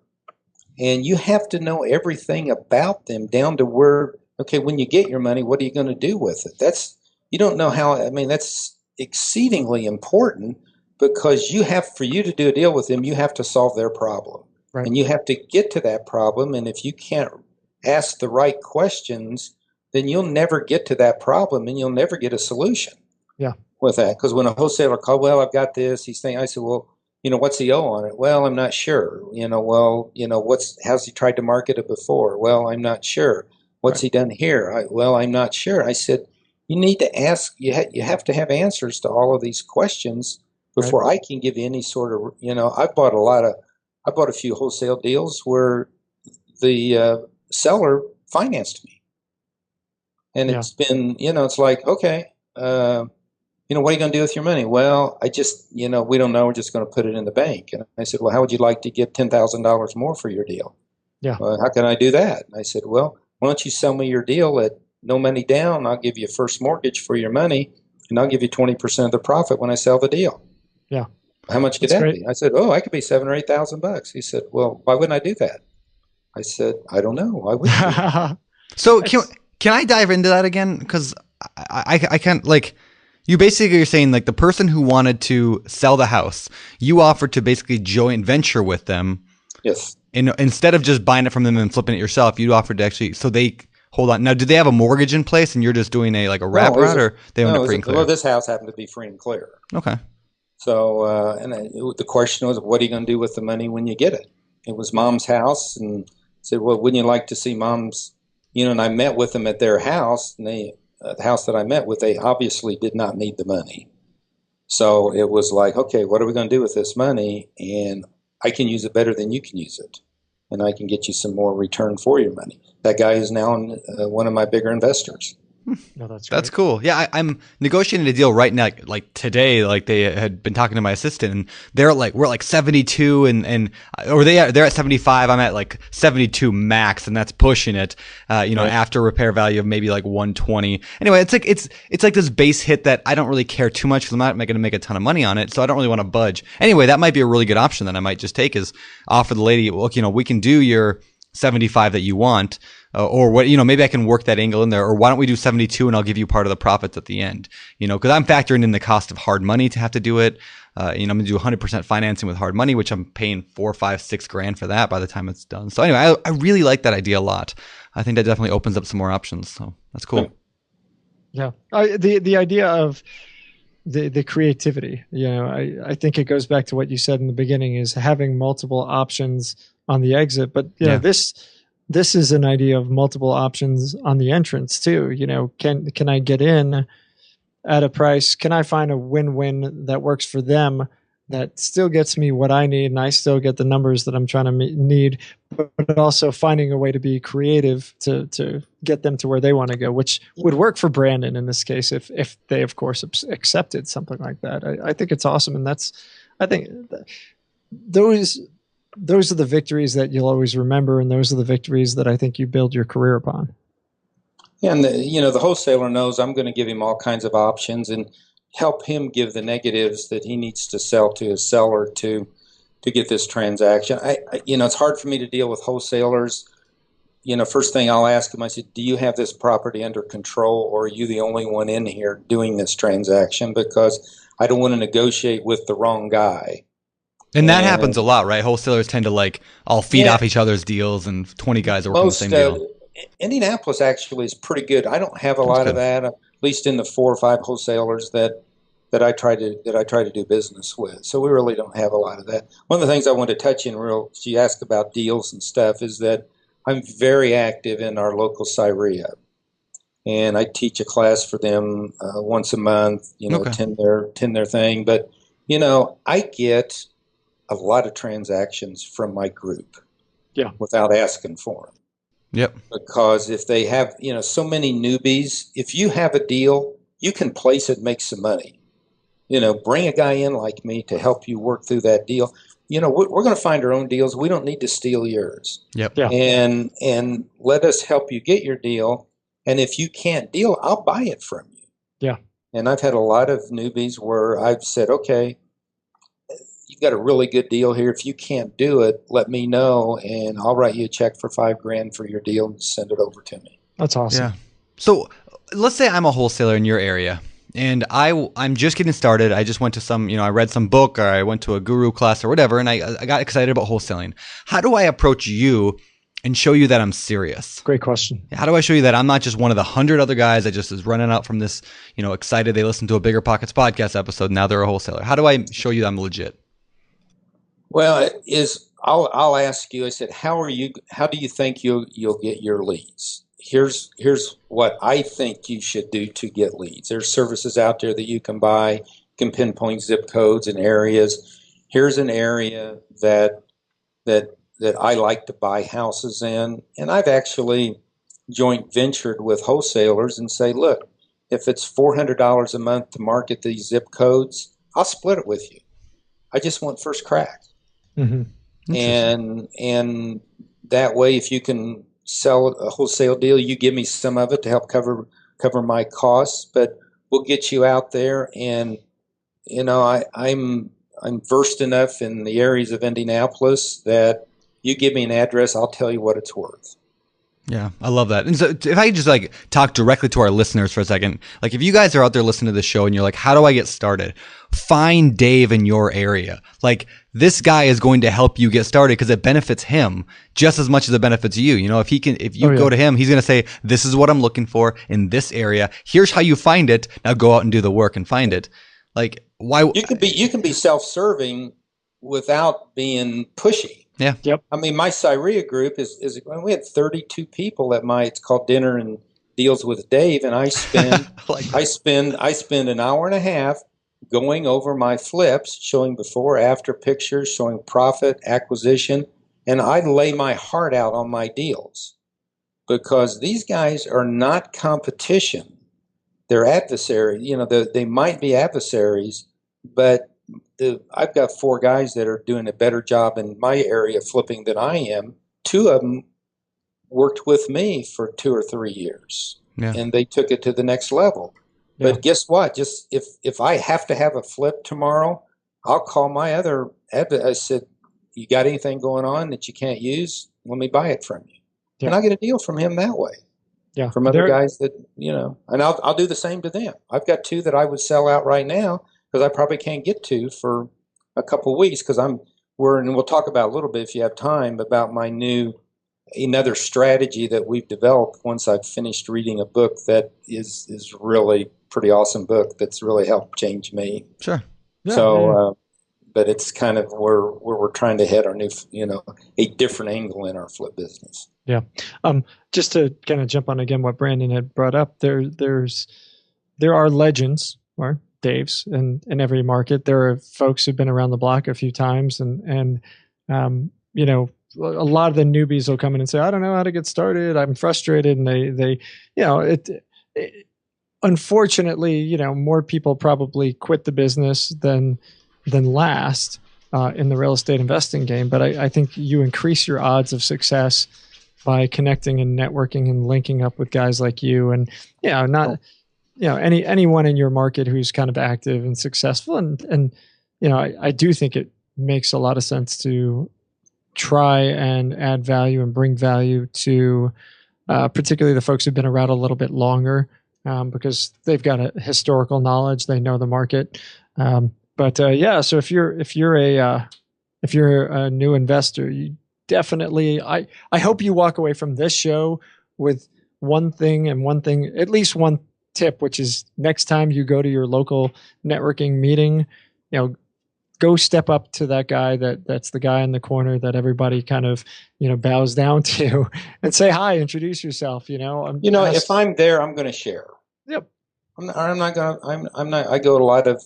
D: And you have to know everything about them down to where, okay, when you get your money, what are you going to do with it? You don't know how, that's exceedingly important because for you to do a deal with them, you have to solve their problem. Right. And you have to get to that problem. And if you can't ask the right questions, then you'll never get to that problem and you'll never get a solution with that. Because when a wholesaler called, well, I've got this, he's saying, I said, well, what's the O on it? Well, I'm not sure. How's he tried to market it before? Well, I'm not sure. What's he done here? Well, I'm not sure. I said, you need to ask, you have to have answers to all of these questions before I can give you any sort of, I bought a few wholesale deals where the seller financed me. And it's been, it's like, okay, what are you going to do with your money? Well, I just, we don't know. We're just going to put it in the bank. And I said, well, how would you like to get $10,000 more for your deal? Yeah. Well, how can I do that? And I said, well, why don't you sell me your deal at no money down? I'll give you a first mortgage for your money, and I'll give you 20% of the profit when I sell the deal. Yeah. How much could that be? I said, I could be $7,000 or $8,000. He said, well, why wouldn't I do that? I said, I don't know. Why would you?
C: So can I dive into that again? Because I can't, you're saying like the person who wanted to sell the house, you offered to basically joint venture with them.
D: Yes.
C: And instead of just buying it from them and flipping it yourself, you offered to actually, so they, hold on. Now, do they have a mortgage in place and you're just doing a wraparound or they own it free and clear?
D: Well, this house happened to be free and clear.
C: Okay.
D: So, the question was, what are you going to do with the money when you get it? It was Mom's house, and I said, well, wouldn't you like to see Mom's, and I met with them at their house, and the house that I met with, they obviously did not need the money. So it was like, okay, what are we going to do with this money? And I can use it better than you can use it. And I can get you some more return for your money. That guy is now one of my bigger investors.
A: No,
C: that's cool. Yeah, I'm negotiating a deal right now. Like today, they had been talking to my assistant, and we're at 72, or they're at 75. I'm at 72 max, and that's pushing it. After repair value of maybe 120. Anyway, it's like this base hit that I don't really care too much because I'm not going to make a ton of money on it, so I don't really want to budge. Anyway, that might be a really good option that I might just take is offer the lady, look, we can do your 75 that you want. Or what, maybe I can work that angle in there, or why don't we do 72 and I'll give you part of the profits at the end, because I'm factoring in the cost of hard money to have to do it. I'm going to do 100% financing with hard money, which I'm paying $4, $5, $6,000 for that by the time it's done. So anyway, I really like that idea a lot. I think that definitely opens up some more options. So that's cool.
A: Yeah. The idea of the creativity, I think it goes back to what you said in the beginning is having multiple options on the exit, but this is an idea of multiple options on the entrance too. Can I get in at a price? Can I find a win-win that works for them that still gets me what I need and I still get the numbers that I'm trying to need, but also finding a way to be creative to get them to where they want to go, which would work for Brandon in this case if they, of course, accepted something like that. I think it's awesome. And I think those are the victories that you'll always remember, and those are the victories that I think you build your career upon.
D: Yeah, and the wholesaler knows I'm going to give him all kinds of options and help him give the negatives that he needs to sell to his seller to get this transaction. It's hard for me to deal with wholesalers. First thing I'll ask him, I said, do you have this property under control, or are you the only one in here doing this transaction? Because I don't want to negotiate with the wrong guy.
C: And that happens a lot, right? Wholesalers tend to all feed off each other's deals, and 20 guys are working the same deal.
D: Indianapolis actually is pretty good. I don't have a lot of that, at least in the 4 or 5 wholesalers that I try to do business with. So we really don't have a lot of that. One of the things I want to touch in she asked about deals and stuff, is that I'm very active in our local Prehab. And I teach a class for them once a month, attend their thing. But, I get a lot of transactions from my group.
A: Yeah.
D: Without asking for them.
C: Yep.
D: Because if they have, so many newbies, if you have a deal, you can place it, make some money. Bring a guy in like me to help you work through that deal. We're going to find our own deals. We don't need to steal yours.
C: Yep.
A: Yeah.
D: And let us help you get your deal. And if you can't deal, I'll buy it from you.
A: Yeah.
D: And I've had a lot of newbies where I've said, okay, you've got a really good deal here. If you can't do it, let me know, and I'll write you a check for $5,000 for your deal and send it over to me.
A: That's awesome.
C: Yeah. So let's say I'm a wholesaler in your area, and I'm just getting started. I just went to I read some book, or I went to a guru class or whatever, and I got excited about wholesaling. How do I approach you and show you that I'm serious?
A: Great question.
C: How do I show you that I'm not just one of the 100 other guys that just is running out from this, excited they listened to a BiggerPockets podcast episode, and now they're a wholesaler? How do I show you that I'm legit?
D: Well, I'll ask you. I said, how do you think you'll get your leads? Here's what I think you should do to get leads. There's services out there that you can buy. You can pinpoint zip codes and areas. Here's an area that I like to buy houses in, and I've actually joint ventured with wholesalers and say, look, if it's $400 a month to market these zip codes, I'll split it with you. I just want first crack.
A: Mm-hmm.
D: And that way, if you can sell a wholesale deal, you give me some of it to help cover my costs. But we'll get you out there, and I'm versed enough in the areas of Indianapolis that you give me an address, I'll tell you what it's worth.
C: Yeah, I love that. And so if I just talk directly to our listeners for a second, if you guys are out there listening to the show and you're like, how do I get started? Find Dave in your area. This guy is going to help you get started because it benefits him just as much as it benefits you. If you go to him, he's going to say, this is what I'm looking for in this area. Here's how you find it. Now go out and do the work and find it. Why?
D: You can be self-serving without being pushy.
C: Yeah.
A: Yep.
D: I mean, my Cyria group is we had 32 people at it's called Dinner and Deals with Dave, and I spend I spend an hour and a half going over my flips, showing before, after pictures, showing profit, acquisition, and I lay my heart out on my deals because these guys are not competition. They're adversaries. They might be adversaries, but I've got 4 guys that are doing a better job in my area flipping than I am. 2 of them worked with me for 2 or 3 years, and they took it to the next level. Yeah. But guess what? Just if I have to have a flip tomorrow, I'll call my other. I said, "You got anything going on that you can't use? Let me buy it from you," and I'll get a deal from him that way. Yeah, from other guys that and I'll do the same to them. I've got 2 that I would sell out right now because I probably can't get to for a couple of weeks because and we'll talk about a little bit if you have time about another strategy that we've developed once I've finished reading a book that is really pretty awesome book that's really helped change me.
C: Sure.
A: Yeah,
D: so, but it's kind of where we're trying to head our new, a different angle in our flip business.
A: Yeah. Just to kind of jump on again what Brandon had brought up, there are legends or Daves in every market. There are folks who've been around the block a few times, and a lot of the newbies will come in and say, I don't know how to get started. I'm frustrated. And they unfortunately, more people probably quit the business than last in the real estate investing game. But I think you increase your odds of success by connecting and networking and linking up with guys like you, and anyone in your market who's kind of active and successful. And I do think it makes a lot of sense to try and add value and bring value to particularly the folks who've been around a little bit longer, because they've got a historical knowledge, they know the market. So if you're a new investor, you definitely, I hope you walk away from this show with at least one tip, which is next time you go to your local networking meeting, go step up to that guy that's the guy in the corner that everybody kind of, bows down to and say, hi, introduce yourself.
D: If I'm there, I'm going to share.
A: Yep.
D: I go to a lot of,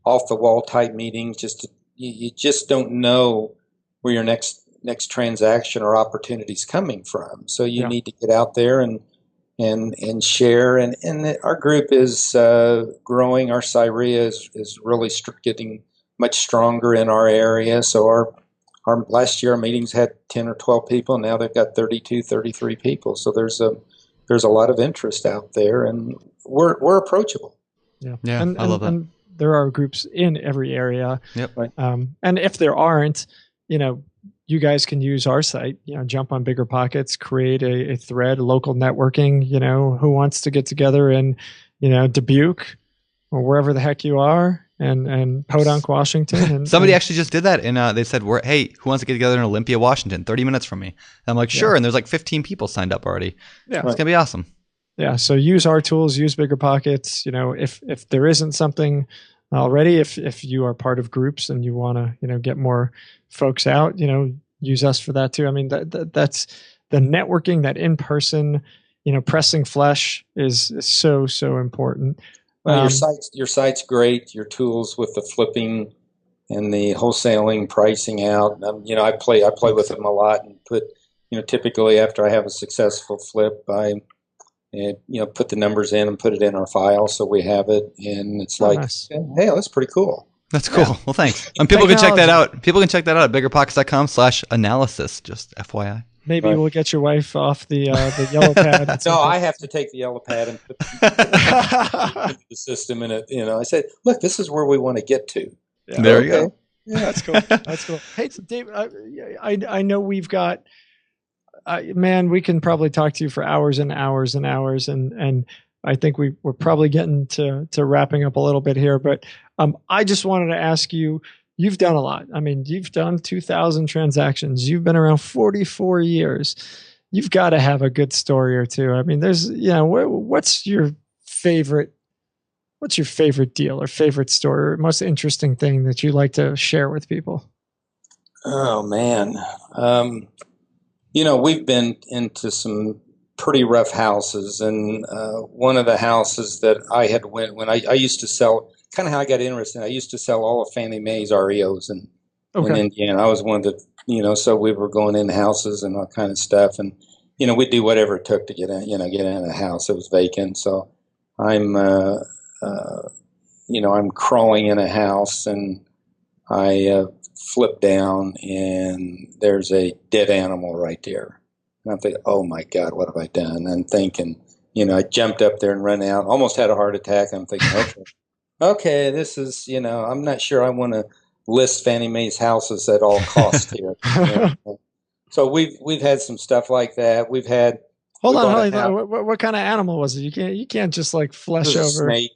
D: off the wall type meetings just to, you just don't know where your next transaction or opportunity is coming from. So you need to get out there and share. And our group is growing. Our SIREA is really getting much stronger in our area. So our last year our meetings had 10 or 12 people. Now they've got 32, 33 people. So there's a lot of interest out there, and we're approachable.
C: Yeah, I love that.
A: And there are groups in every area.
C: Yep.
D: Right.
A: And if there aren't, you guys can use our site, jump on BiggerPockets, create a thread, local networking, who wants to get together in, Dubuque or wherever the heck you are, and Podunk, Washington.
C: Somebody actually just did that, and they said, hey, who wants to get together in Olympia, Washington, 30 minutes from me? And I'm like, sure. And there's like 15 people signed up already. Yeah. It's going to be awesome.
A: Yeah. So use our tools, use BiggerPockets. If there isn't something already, if you are part of groups and you want to, get more folks out, use us for that too. I mean, that's the networking, that in-person, pressing flesh is so important.
D: Well, your site's great. Your tools with the flipping and the wholesaling, pricing out. I play with them a lot, and put, typically after I have a successful flip, I put the numbers in and put it in our file so we have it, and it's nice. Hey, that's pretty cool.
C: That's cool. Yeah. Well, thanks. And people can check that out. People can check that out at biggerpockets.com/analysis. Just FYI.
A: Maybe we'll get your wife off the yellow pad.
D: No, I have to take the yellow pad and put the system in it. I said, look, this is where we want to get to.
C: Yeah. There you go.
A: Yeah, that's cool. That's cool. Hey, Dave, I know we've got. Man, we can probably talk to you for hours and hours and hours, and I think we're probably getting to wrapping up a little bit here. But I just wanted to ask you. You've done a lot. I mean, you've done 2,000 transactions. You've been around 44 years. You've got to have a good story or two. I mean, there's, what's your favorite deal or favorite story or most interesting thing that you like to share with people?
D: Oh, man. We've been into some pretty rough houses. And one of the houses that I had when I used to sell, kind of how I got interested. I used to sell all of Fannie Mae's REOs in Indiana. I was one of the, so we were going in houses and all kind of stuff. And, we'd do whatever it took to get in a house. It was vacant. So I'm crawling in a house, and I flip down, and there's a dead animal right there. And I'm thinking, oh my God, what have I done? And I'm thinking, I jumped up there and ran out, almost had a heart attack. I'm thinking, okay, this is, I'm not sure I want to list Fannie Mae's houses at all costs here. So we've had some stuff like that. We've had.
A: Hold on. What kind of animal was it? You can't just like flesh over.
D: Snake.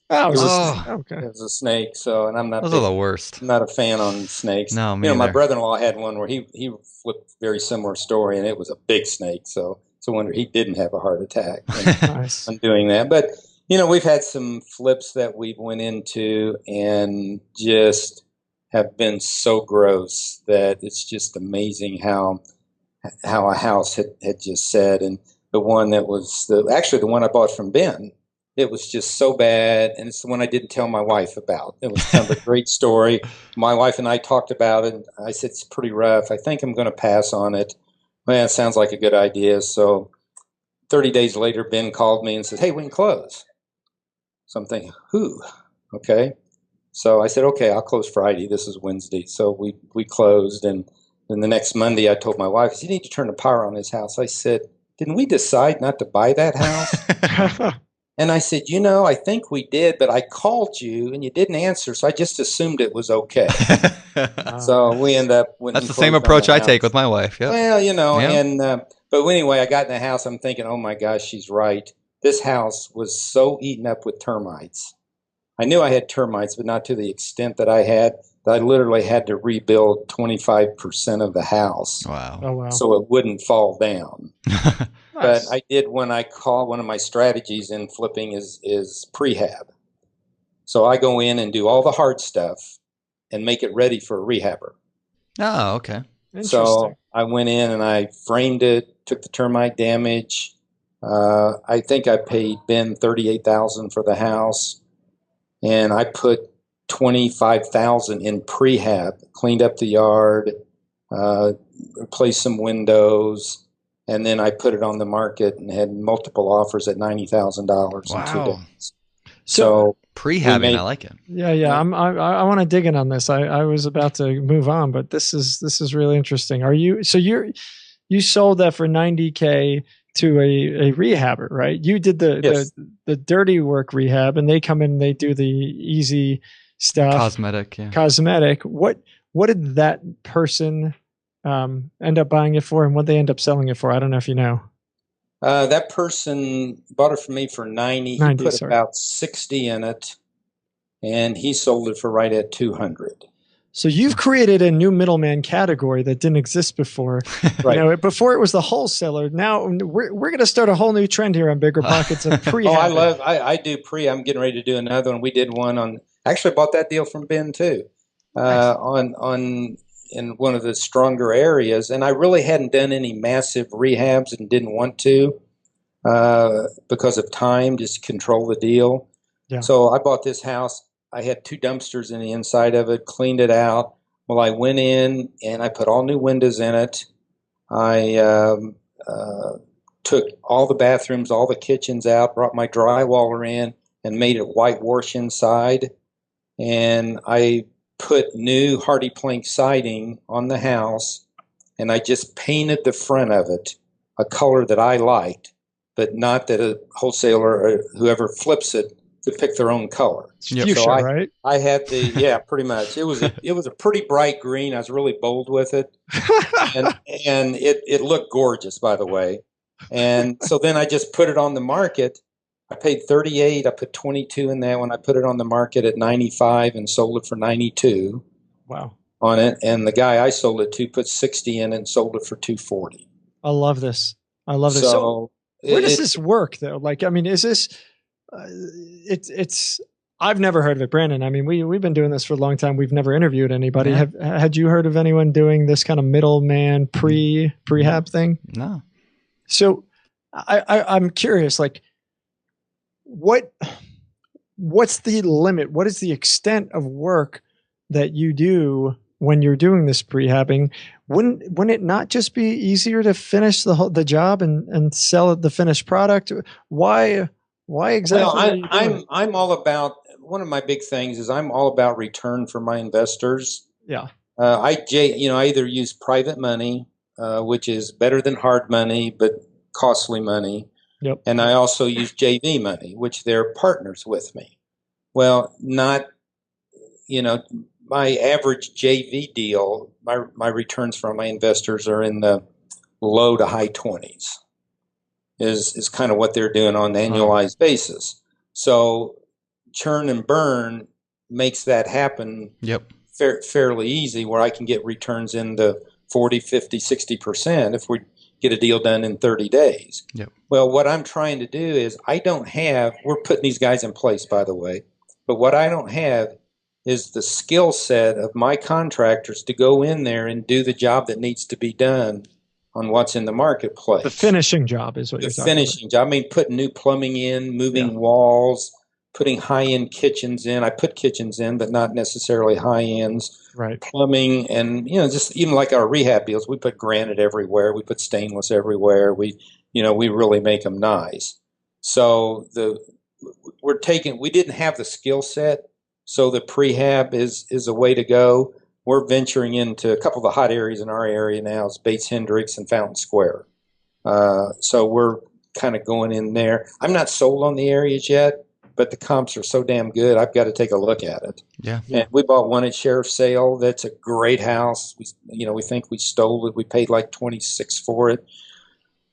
A: Oh, okay.
D: It was a snake. So, and I'm not.
C: Those are the worst.
D: I'm not a fan on snakes.
C: No, me
D: my brother-in-law had one where he flipped a very similar story, and it was a big snake. So it's a wonder he didn't have a heart attack on doing that. But we've had some flips that we've went into and just have been so gross that it's just amazing how a house had just said. And the one that was the one I bought from Ben, it was just so bad, and it's the one I didn't tell my wife about. It was kind of a great story. My wife and I talked about it. I said, it's pretty rough. I think I'm going to pass on it. Man, it sounds like a good idea. So 30 days later, Ben called me and said, hey, we can close. So I'm thinking, okay. So I said, okay, I'll close Friday. This is Wednesday. So we closed, and then the next Monday I told my wife, you need to turn the power on this house. I said, didn't we decide not to buy that house? And I said, I think we did, but I called you and you didn't answer, so I just assumed it was okay. So we end up.
C: That's the same approach I take with my wife. Yep.
D: Well, and but anyway, I got in the house. I'm thinking, oh my gosh, she's right. This house was so eaten up with termites. I knew I had termites, but not to the extent that I had. I literally had to rebuild 25% of the house.
C: Wow.
A: Oh, wow.
D: So it wouldn't fall down. But I did one of my strategies in flipping is prehab. So I go in and do all the hard stuff and make it ready for a rehabber.
C: Oh, okay.
D: So I went in and I framed it, took the termite damage. I think I paid Ben $38,000 for the house, and I put $25,000 in prehab, cleaned up the yard, replaced some windows, and then I put it on the market and had multiple offers at $90,000 in 2 days. So
C: prehabbing, I like it.
A: Yeah. I want to dig in on this. I was about to move on, but this is really interesting. You sold that for $90K to a rehabber, right? You did the dirty work rehab, and they come in and they do the easy stuff. Cosmetic. What did that person end up buying it for, and what they end up selling it for? I don't know if you know.
D: That person bought it from me for 90. He put about 60 in it, and he sold it for right at 200.
A: So you've created a new middleman category that didn't exist before. Right. Before it was the wholesaler. Now we're going to start a whole new trend here on BiggerPockets of prehab.
D: I do pre. I'm getting ready to do another one. We did one on. Actually, bought that deal from Ben too. On in one of the stronger areas, and I really hadn't done any massive rehabs and didn't want to because of time, just control the deal. Yeah. So I bought this house. I had 2 dumpsters in the inside of it, cleaned it out. Well, I went in and I put all new windows in it. I took all the bathrooms, all the kitchens out, brought my drywaller in and made it whitewash inside. And I put new hardy plank siding on the house, and I just painted the front of it a color that I liked, but not that a wholesaler or whoever flips it to pick their own color.
A: Fuchsia, so right?
D: I had pretty much. It was a pretty bright green. I was really bold with it, and it looked gorgeous, by the way. And so then I just put it on the market. I paid 38. I put 22 in that one. I put it on the market at 95 and sold it for 92.
A: Wow.
D: On it, and the guy I sold it to put 60 in and sold it for 240.
A: I love this. So where does this work though? Like, I mean, is this? It's. I've never heard of it, Brandon. I mean, we've been doing this for a long time. We've never interviewed anybody. Yeah. Had you heard of anyone doing this kind of middleman prehab thing?
C: No.
A: So I'm curious, like, what's the limit? What is the extent of work that you do when you're doing this prehabbing? Wouldn't it not just be easier to finish the job and sell the finished product? Why exactly?
D: Well, I'm all about, one of my big things is I'm all about return for my investors.
A: Yeah.
D: I either use private money, which is better than hard money, but costly money.
A: Yep.
D: And I also use JV money, which they're partners with me. Well, not, my average JV deal, my returns from my investors are in the low to high 20s is kind of what they're doing on an annualized basis. So churn and burn makes that happen fairly easy, where I can get returns in the 40, 50, 60% if we get a deal done in 30 days.
C: Yep.
D: Well, what I'm trying to do is we're putting these guys in place, by the way, but what I don't have is the skill set of my contractors to go in there and do the job that needs to be done on what's in the marketplace.
A: The finishing job is what you're talking about. The finishing
D: job. I mean, putting new plumbing in, moving walls, putting high-end kitchens in. I put kitchens in, but not necessarily high-ends.
A: Right.
D: Plumbing and, just even like our rehab deals, we put granite everywhere. We put stainless everywhere. We really make them nice. So we didn't have the skill set. So the prehab is a way to go. We're venturing into a couple of the hot areas in our area now is Bates Hendricks and Fountain Square. So we're kind of going in there. I'm not sold on the areas yet, but the comps are so damn good, I've got to take a look at it.
C: Yeah.
D: And we bought one at Sheriff's Sale. That's a great house. We think we stole it. We paid like $26 for it.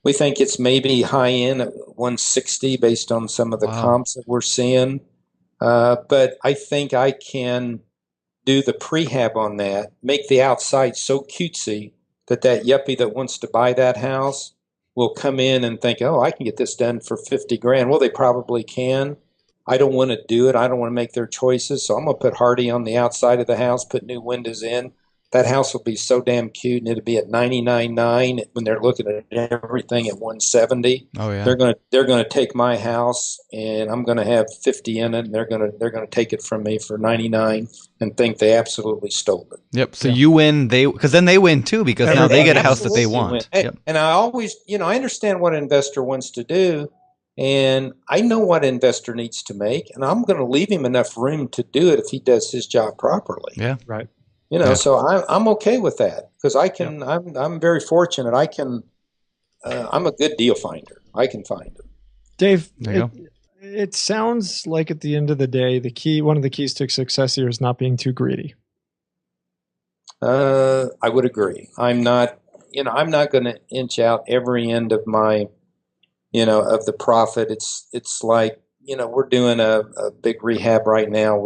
D: We think it's maybe high end at $160 based on some of the comps that we're seeing. But I think I can do the prehab on that, make the outside so cutesy that yuppie that wants to buy that house will come in and think, oh, I can get this done for $50,000. Well, they probably can. I don't want to do it. I don't want to make their choices. So I'm going to put Hardy on the outside of the house, put new windows in. that house will be so damn cute, and it'll be at 99.9 when they're looking at everything at 170.
C: Oh yeah.
D: They're gonna take my house, and I'm gonna have 50 in it, and they're gonna take it from me for 99 and think they absolutely stole it.
C: Yep. So you win, because then they win too, because now they get a house that they want.
D: Yep. And I always, I understand what an investor wants to do, and I know what an investor needs to make, and I'm going to leave him enough room to do it if he does his job properly.
C: Yeah.
A: Right.
D: So I'm okay with that, because I can. Yeah. I'm very fortunate. I can. I'm a good deal finder. I can find them.
A: Dave, it sounds like at the end of the day, one of the keys to success here is not being too greedy.
D: I would agree. I'm not going to inch out every end of my, of the profit. It's like, we're doing a big rehab right now.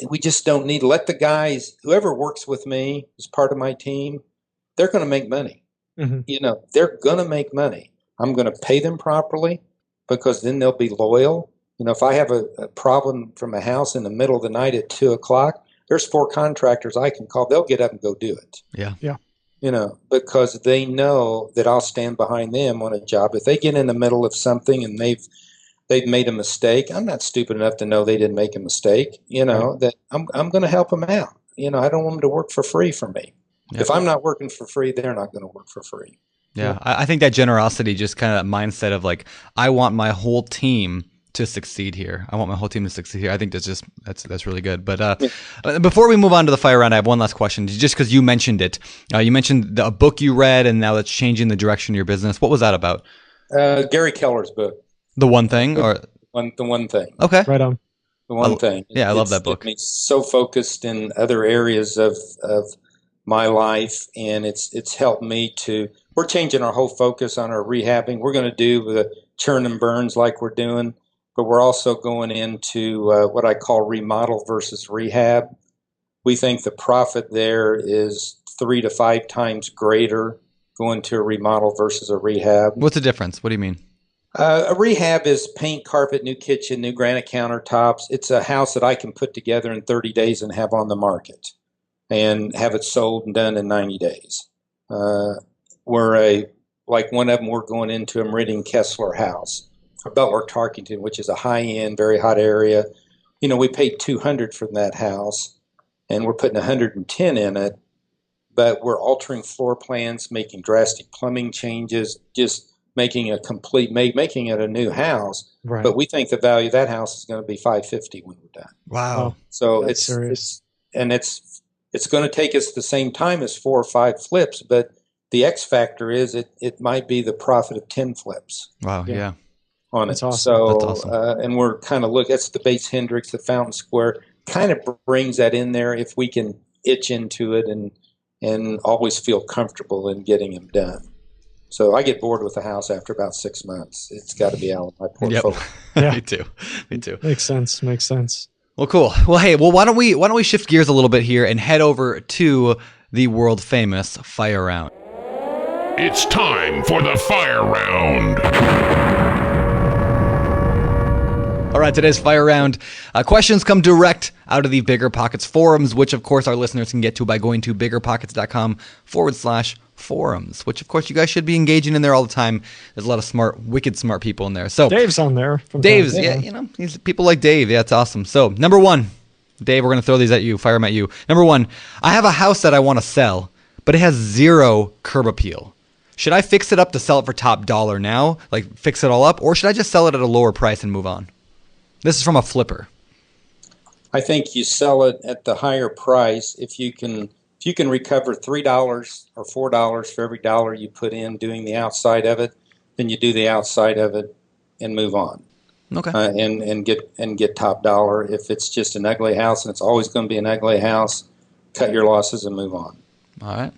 D: We just don't need to let the guys, whoever works with me as part of my team, they're going to make money. Mm-hmm. They're going to make money. I'm going to pay them properly, because then they'll be loyal. If I have a problem from a house in the middle of the night at 2:00, there's 4 contractors I can call. They'll get up and go do it.
C: Yeah.
A: Yeah.
D: Because they know that I'll stand behind them on a job. If they get in the middle of something and they've made a mistake, I'm not stupid enough to know they didn't make a mistake. That I'm going to help them out. I don't want them to work for free for me. Yeah. If I'm not working for free, they're not going to work for free.
C: Yeah. I think that generosity, just kind of that mindset of like, I want my whole team to succeed here. I want my whole team to succeed here. I think that's really good. But before we move on to the fire round, I have one last question. Just because you mentioned it, you mentioned a book you read, and now that's changing the direction of your business. What was that about?
D: Gary Keller's book.
C: The One Thing,
D: the One Thing.
C: Okay,
A: right on.
D: The One Thing.
C: Yeah, I love that book.
D: It's so focused in other areas of my life, and it's helped me to. We're changing our whole focus on our rehabbing. We're going to do the churn and burns like we're doing. But we're also going into what I call remodel versus rehab. We think the profit there is 3 to 5 times greater going to a remodel versus a rehab.
C: What's the difference? What do you mean?
D: A rehab is paint, carpet, new kitchen, new granite countertops. It's a house that I can put together in 30 days and have on the market and have it sold and done in 90 days. Like one of them, we're going into a Meridian Kessler house. Butler Tarkington, which is a high-end, very hot area. We paid $200 for that house, and we're putting $110 in it, but we're altering floor plans, making drastic plumbing changes, just making it a new house. Right. But we think the value of that house is going to be $550 when we're done.
C: Wow!
D: So it's going to take us the same time as 4 or 5 flips, but the X factor is it might be the profit of 10 flips.
C: Wow! Yeah.
D: On
A: That's
D: it.
A: Awesome.
D: So,
C: That's awesome.
D: And we're kind of that's the Bates Hendricks, the Fountain Square, kind of brings that in there if we can itch into it and always feel comfortable in getting them done. So I get bored with the house after about 6 months. It's got to be out of my portfolio.
C: Yep. Me too.
A: Makes sense.
C: Well, cool. Well, hey, why don't we shift gears a little bit here and head over to the world famous fire round.
E: It's time for the fire round.
C: All right, today's fire round. Questions come direct out of the BiggerPockets forums, which of course our listeners can get to by going to biggerpockets.com/forums, which of course you guys should be engaging in there all the time. There's a lot of wicked smart people in there. So
A: Dave's on there.
C: Dave's, he's people like Dave. Yeah, it's awesome. So number 1, Dave, we're going to throw these at you, fire them at you. Number 1, I have a house that I want to sell, but it has 0 curb appeal. Should I fix it up to sell it for top dollar now, like fix it all up, or should I just sell it at a lower price and move on? This is from a flipper.
D: I think you sell it at the higher price if you can recover $3 or $4 for every dollar you put in doing the outside of it, then you do the outside of it and move on.
C: Okay.
D: And get top dollar. If it's just an ugly house and it's always going to be an ugly house, cut your losses and move on.
C: All right.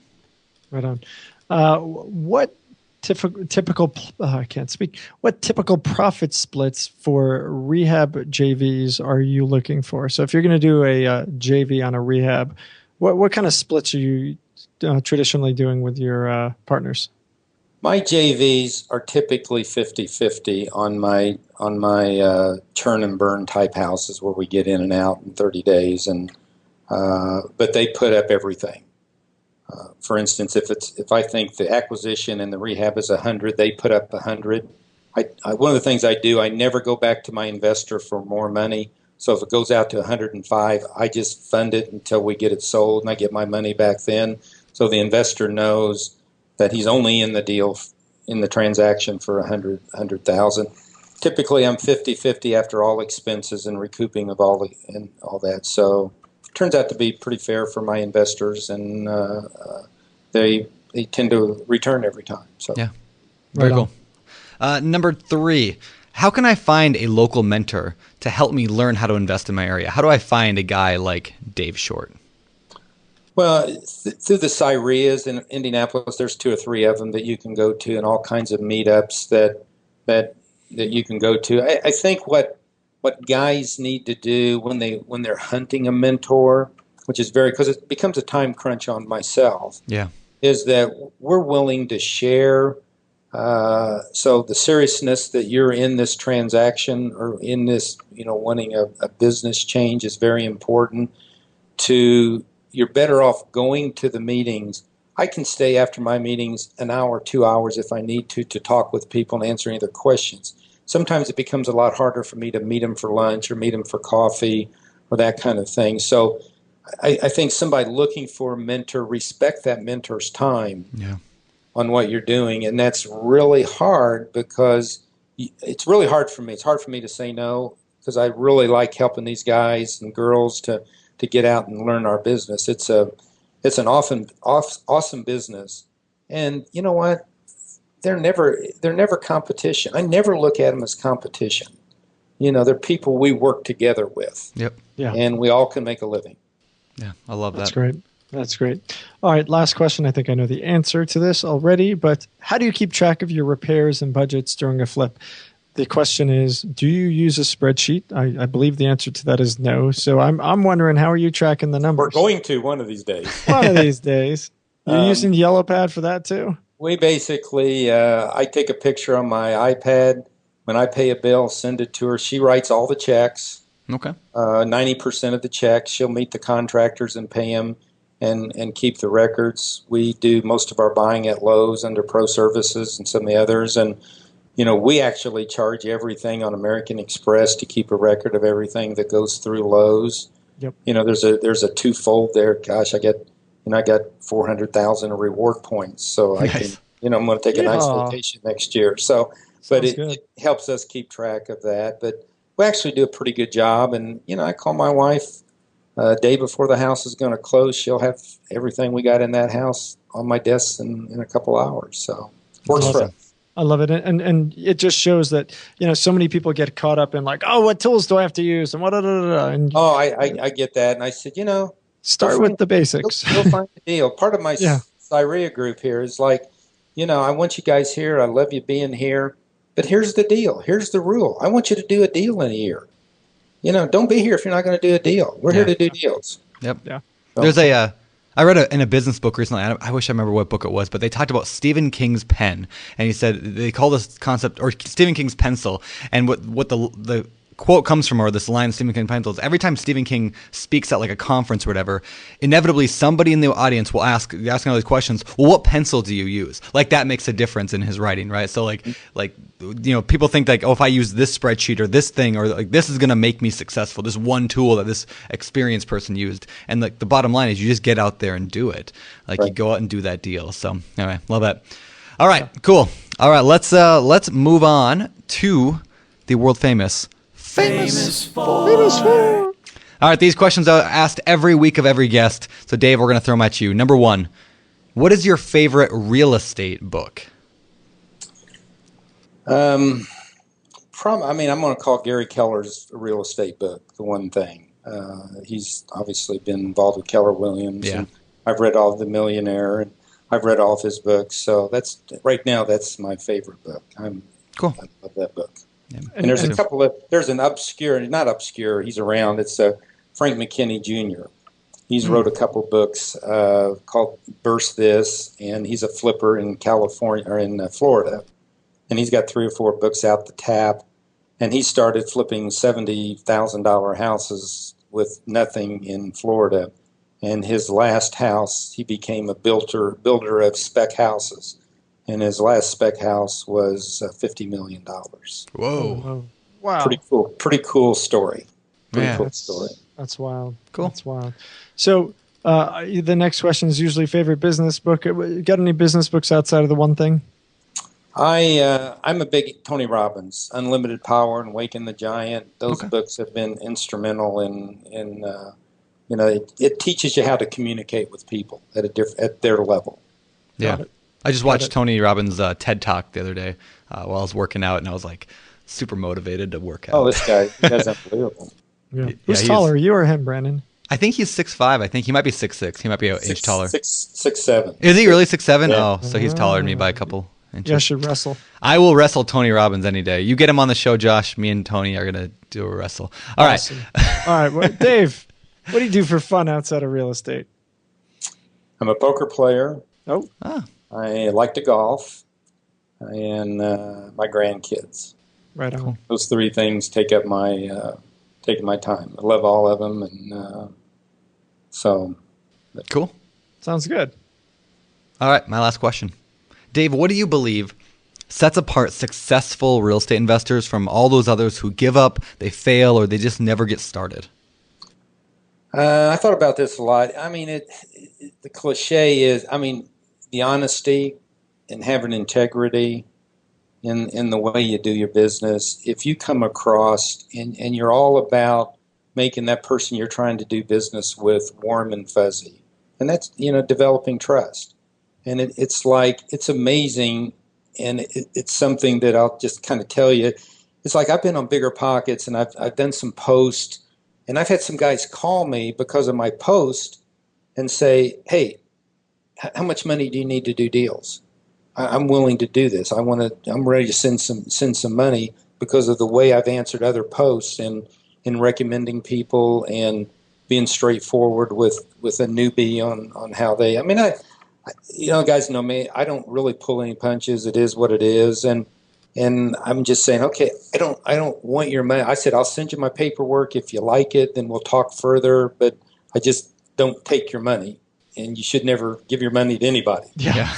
A: Right on. What typical I can't speak. What typical profit splits for rehab JVs are you looking for? So if you're going to do a JV on a rehab, what kind of splits are you traditionally doing with your partners?
D: My JVs are typically 50-50 on my churn and burn type houses where we get in and out in 30 days, and but they put up everything. For instance, if I think the acquisition and the rehab is 100, they put up 100. One of the things I do, I never go back to my investor for more money. So if it goes out to 105, I just fund it until we get it sold, and I get my money back then. So the investor knows that he's only in the deal, in the transaction for 100,000. Typically, I'm 50-50 after all expenses and recouping of all that. So it turns out to be pretty fair for my investors, and they tend to return every time. So
C: yeah, very cool. Number 3, how can I find a local mentor to help me learn how to invest in my area? How do I find a guy like Dave Short?
D: Well, through the CIREAs in Indianapolis, there's 2 or 3 of them that you can go to, and all kinds of meetups that you can go to. I think what guys need to do when they're hunting a mentor, which is because it becomes a time crunch on myself, is that we're willing to share. So the seriousness that you're in this transaction or in this, wanting a business change is very important. You're better off going to the meetings. I can stay after my meetings an hour, 2 hours if I need to talk with people and answer any of their questions. Sometimes it becomes a lot harder for me to meet them for lunch or meet them for coffee or that kind of thing. So I think somebody looking for a mentor, respect that mentor's time on what you're doing. And that's really hard because it's really hard for me. It's hard for me to say no because I really like helping these guys and girls to get out and learn our business. It's an awesome business. And you know what? They're never competition. I never look at them as competition. They're people we work together with.
C: Yep.
A: Yeah.
D: And we all can make a living.
C: Yeah, I love that.
A: That's great. All right, last question. I think I know the answer to this already, but how do you keep track of your repairs and budgets during a flip? The question is, do you use a spreadsheet? I believe the answer to that is no. So I'm wondering, how are you tracking the numbers?
D: We're going to one of these days.
A: One of these days. You're using Yellow Pad for that too?
D: We basically, I take a picture on my iPad. When I pay a bill, send it to her. She writes all the checks.
C: Okay.
D: 90% of the checks. She'll meet the contractors and pay them and keep the records. We do most of our buying at Lowe's under Pro Services and some of the others. And we actually charge everything on American Express to keep a record of everything that goes through Lowe's.
A: Yep.
D: There's a twofold there. Gosh, I got 400,000 reward points, so I can. I'm going to take a nice vacation next year. So, but it helps us keep track of that. But we actually do a pretty good job. And I call my wife a day before the house is going to close. She'll have everything we got in that house on my desk in a couple hours. So works for us.
A: I love it. And it just shows that, so many people get caught up in like, oh, what tools do I have to use? And what, and
D: I get that. And I said,
A: start with the basics.
D: You'll find the deal. Part of my CIREA group here is like, I want you guys here. I love you being here. But here's the deal. Here's the rule. I want you to do a deal in a year. Don't be here if you're not going to do a deal. We're here to do deals.
C: Yep.
A: Yeah.
C: So. There's I read in a business book recently. I wish I remember what book it was, but they talked about Stephen King's pen, and he said they call this concept or Stephen King's pencil. And what the quote comes from, or this line of Stephen King pencil, is every time Stephen King speaks at like a conference or whatever, inevitably somebody in the audience will ask all these questions. Well, what pencil do you use? Like that makes a difference in his writing, right? So like people think like, oh, if I use this spreadsheet or this thing or like this is going to make me successful. This one tool that this experienced person used, and like the bottom line is you just get out there and do it. Like you go out and do that deal. So anyway, love that. All right, cool. All right, let's move on to the world famous four. All right, these questions are asked every week of every guest. So, Dave, we're going to throw them at you. Number 1, what is your favorite real estate book?
D: I'm going to call Gary Keller's real estate book The One Thing. He's obviously been involved with Keller Williams.
C: Yeah.
D: And I've read all of The Millionaire, and I've read all of his books. So that's my favorite book.
C: Cool.
D: I love that book.
C: Yeah.
D: And there's an obscure, not obscure, he's around. It's Frank McKinney Jr. He's wrote a couple books called Burst This, and he's a flipper in California or in Florida. And he's got 3 or 4 books out the tap. And he started flipping $70,000 houses with nothing in Florida. And his last house, he became a builder of spec houses. And his last spec house was $50 million.
C: Whoa.
A: Oh, wow.
D: Pretty cool story. Cool story.
A: That's wild.
C: Cool.
A: That's wild. So the next question is usually favorite business book. Got any business books outside of the one thing?
D: I'm a big Tony Robbins, Unlimited Power and Waking the Giant. Those books have been instrumental in it teaches you how to communicate with people at their level.
C: Yeah. I just watched Tony Robbins' TED Talk the other day while I was working out, and I was like super motivated to work out.
D: Oh, this guy's unbelievable.
A: Yeah. Who's taller, you or him, Brandon?
C: I think he's 6'5". I think he might be 6'6". He might be an inch taller.
D: 6'7".
C: Is he really 6'7"?
D: Yeah.
C: Oh, so he's taller than me by a couple inches.
A: You should wrestle.
C: I will wrestle Tony Robbins any day. You get him on the show, Josh. Me and Tony are going to do a wrestle. All right.
A: All right. Well, Dave, what do you do for fun outside of real estate?
D: I'm a poker player.
A: Oh.
D: I like to golf, and my grandkids.
A: Right on. Cool.
D: Those three things take up my time. I love all of them, and so.
C: Cool.
A: Sounds good.
C: All right, my last question. Dave, what do you believe sets apart successful real estate investors from all those others who give up, they fail, or they just never get started?
D: I thought about this a lot. I mean, the cliche is, the honesty and having integrity in the way you do your business. If you come across and you're all about making that person you're trying to do business with warm and fuzzy, and that's, developing trust. And it's amazing, and it's something that I'll just kind of tell you. It's like I've been on BiggerPockets, and I've done some posts, and I've had some guys call me because of my post and say, hey, how much money do you need to do deals? I'm willing to do this. I'm ready to send some money because of the way I've answered other posts and in recommending people and being straightforward with a newbie on how they. Guys know me. I don't really pull any punches. It is what it is, and I'm just saying, okay, I don't want your money. I said I'll send you my paperwork if you like it, then we'll talk further. But I just don't take your money. And you should never give your money to anybody.
C: Yeah.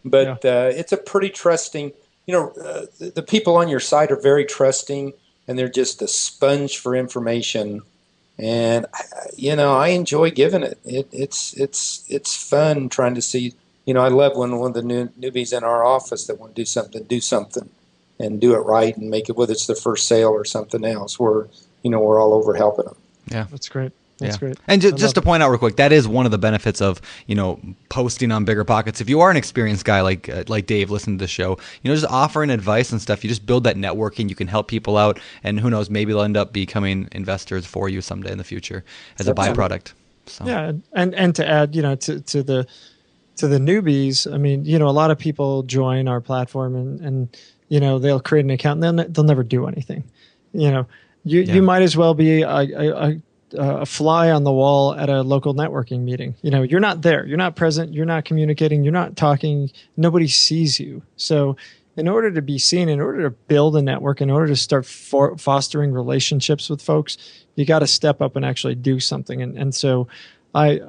D: But it's a pretty trusting, the people on your side are very trusting, and they're just a sponge for information. And, I enjoy giving it. It's fun trying to see, I love when one of the newbies in our office that want to do something and do it right and make it, whether it's their first sale or something else, we're all over helping them.
C: Yeah.
A: That's great. That's great.
C: And just to point out real quick, that is one of the benefits of, posting on BiggerPockets. If you are an experienced guy like Dave, listen to the show, just offering advice and stuff, you just build that networking, you can help people out, and who knows, maybe they'll end up becoming investors for you someday in the future as a byproduct. So.
A: Yeah. And to add, to the newbies, a lot of people join our platform and they'll create an account and they'll never do anything. You might as well be a fly on the wall at a local networking meeting. You're not there. You're not present. You're not communicating. You're not talking. Nobody sees you. So in order to be seen, in order to build a network, in order to start fostering relationships with folks, you got to step up and actually do something. And so I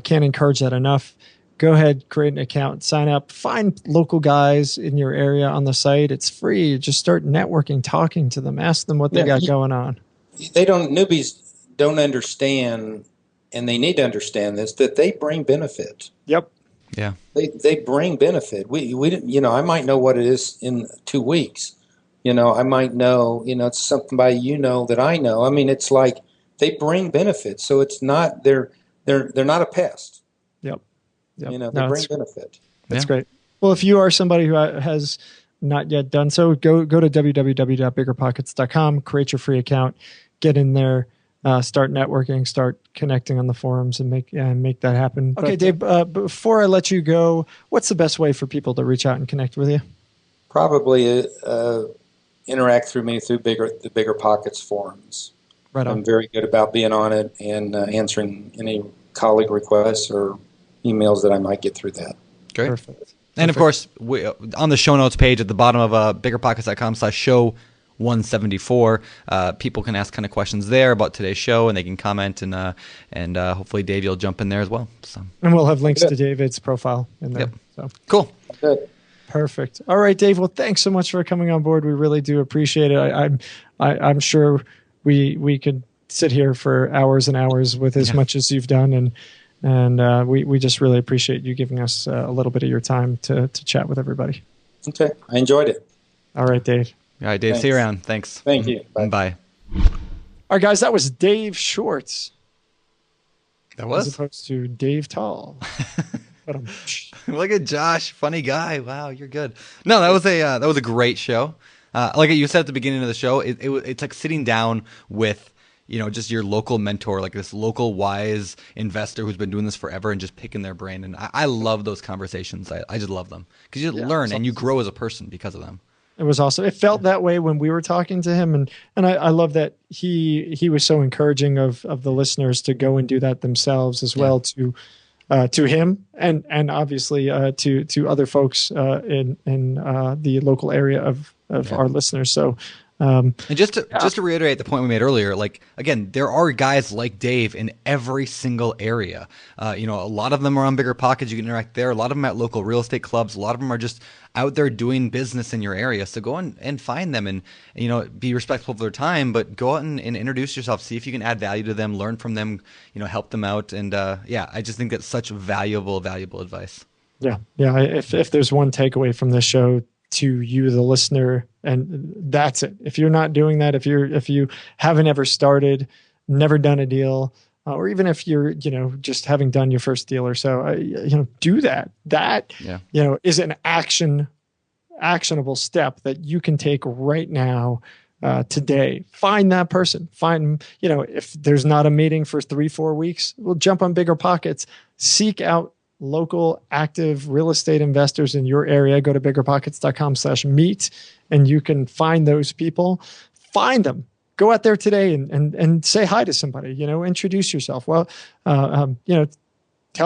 A: can't encourage that enough. Go ahead, create an account, sign up, find local guys in your area on the site. It's free. Just start networking, talking to them, ask them what they got going on.
D: Newbies don't understand, and they need to understand this, that they bring benefit.
A: Yep.
C: Yeah.
D: They bring benefit. We didn't, I might know what it is in 2 weeks. I might know, it's something by that I know. It's like they bring benefit. So it's not, they're not a pest.
A: Yep.
D: They bring benefit.
A: That's great. Well, if you are somebody who has not yet done so, go to www.biggerpockets.com, create your free account, get in there, start networking, start connecting on the forums, and make that happen. Okay, Dave, before I let you go, what's the best way for people to reach out and connect with you?
D: Probably interact through me through the BiggerPockets forums.
A: Right on.
D: I'm very good about being on it and answering any colleague requests or emails that I might get through that.
C: Great.
A: Perfect.
C: And of course, on the show notes page at the bottom of BiggerPockets.com/show 174. People can ask kind of questions there about today's show, and they can comment, and hopefully Dave, you'll jump in there as well. So.
A: And we'll have links to David's profile in there.
C: Yep.
A: So
C: Cool.
D: Good.
A: Perfect. All right, Dave. Well, thanks so much for coming on board. We really do appreciate it. I'm sure we could sit here for hours and hours with as much as you've done, and we just really appreciate you giving us a little bit of your time to chat with everybody.
D: Okay. I enjoyed it.
A: All right, Dave.
C: All right, Dave.
D: Thanks.
C: See you around. Thanks.
D: Thank you. Bye.
C: Bye.
A: All right, guys. That was Dave Shorts.
C: That was
A: as opposed to Dave Tall.
C: Look at Josh, funny guy. Wow, you're good. No, that was a great show. Like you said at the beginning of the show, it's like sitting down with just your local mentor, like this local wise investor who's been doing this forever, and just picking their brain. And I love those conversations. I just love them because you learn and you grow as a person because of them.
A: It was awesome. It felt that way when we were talking to him, and I love that he was so encouraging of the listeners to go and do that themselves as well, to him and obviously to other folks in the local area of our listeners. So and
C: just to reiterate the point we made earlier, like again, there are guys like Dave in every single area. A lot of them are on BiggerPockets. You can interact there. A lot of them at local real estate clubs. A lot of them are just out there doing business in your area. So go and find them and be respectful of their time, but go out and introduce yourself. See if you can add value to them. Learn from them. Help them out. And I just think that's such valuable advice. Yeah.
A: If there's one takeaway from this show to you, the listener, and that's it. If you're not doing that, if you haven't ever started, never done a deal, or even if you're just having done your first deal or so, do that. That is an actionable step that you can take right now, today. Find that person. Find if there's not a meeting for 3-4 weeks, we'll jump on BiggerPockets. Seek out local active real estate investors in your area. Go to biggerpockets.com/meet, and you can find those people. Find them. Go out there today and say hi to somebody. Introduce yourself. Well, tell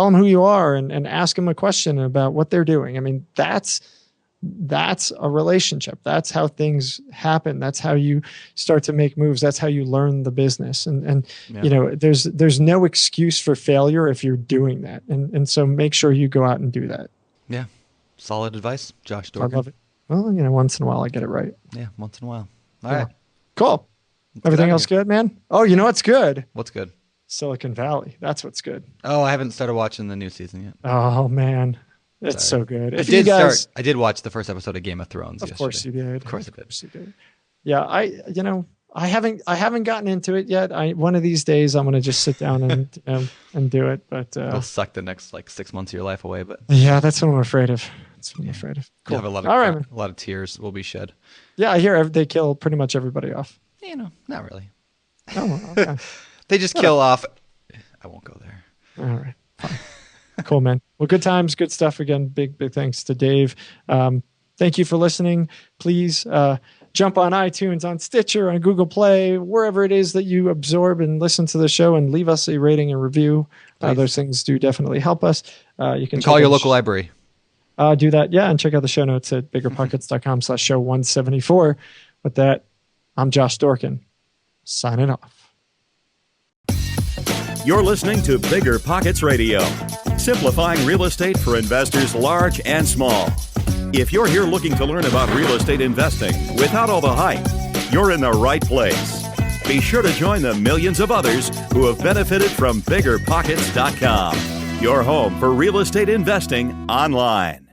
A: them who you are and ask them a question about what they're doing. I mean, that's a relationship. That's how things happen. That's how you start to make moves. That's how you learn the business. And there's no excuse for failure if you're doing that. And so make sure you go out and do that.
C: Yeah. Solid advice, Josh Dorgan.
A: I love it. Well, once in a while I get it right.
C: Yeah, once in a while. All right.
A: Cool. Everything else good, man? Oh, what's good?
C: What's good?
A: Silicon Valley. That's what's good.
C: Oh, I haven't started watching the new season yet.
A: Oh, man. It's so good.
C: I did watch the first episode of Game of Thrones yesterday.
A: Of course you did.
C: Of course you did.
A: Yeah, I haven't gotten into it yet. One of these days I'm going to just sit down and do it, but
C: it'll suck the next 6 months of your life away, but
A: yeah, that's what I'm afraid of. Cool.
C: You have a lot of tears will be shed.
A: Yeah, I hear they kill pretty much everybody off.
C: Not really.
A: Oh, okay.
C: They just kill off. I won't go there.
A: All right. Fine. Cool, man. Well, good times, good stuff. Again, big thanks to Dave. Thank you for listening. Please jump on iTunes, on Stitcher, on Google Play, wherever it is that you absorb and listen to the show, and leave us a rating and review. Those things do definitely help us. You can
C: call your local library.
A: Do that. Yeah. And check out the show notes at biggerpockets.com/show 174. With that, I'm Josh Dorkin, signing off.
B: You're listening to BiggerPockets Radio, simplifying real estate for investors large and small. If you're here looking to learn about real estate investing without all the hype, you're in the right place. Be sure to join the millions of others who have benefited from BiggerPockets.com, your home for real estate investing online.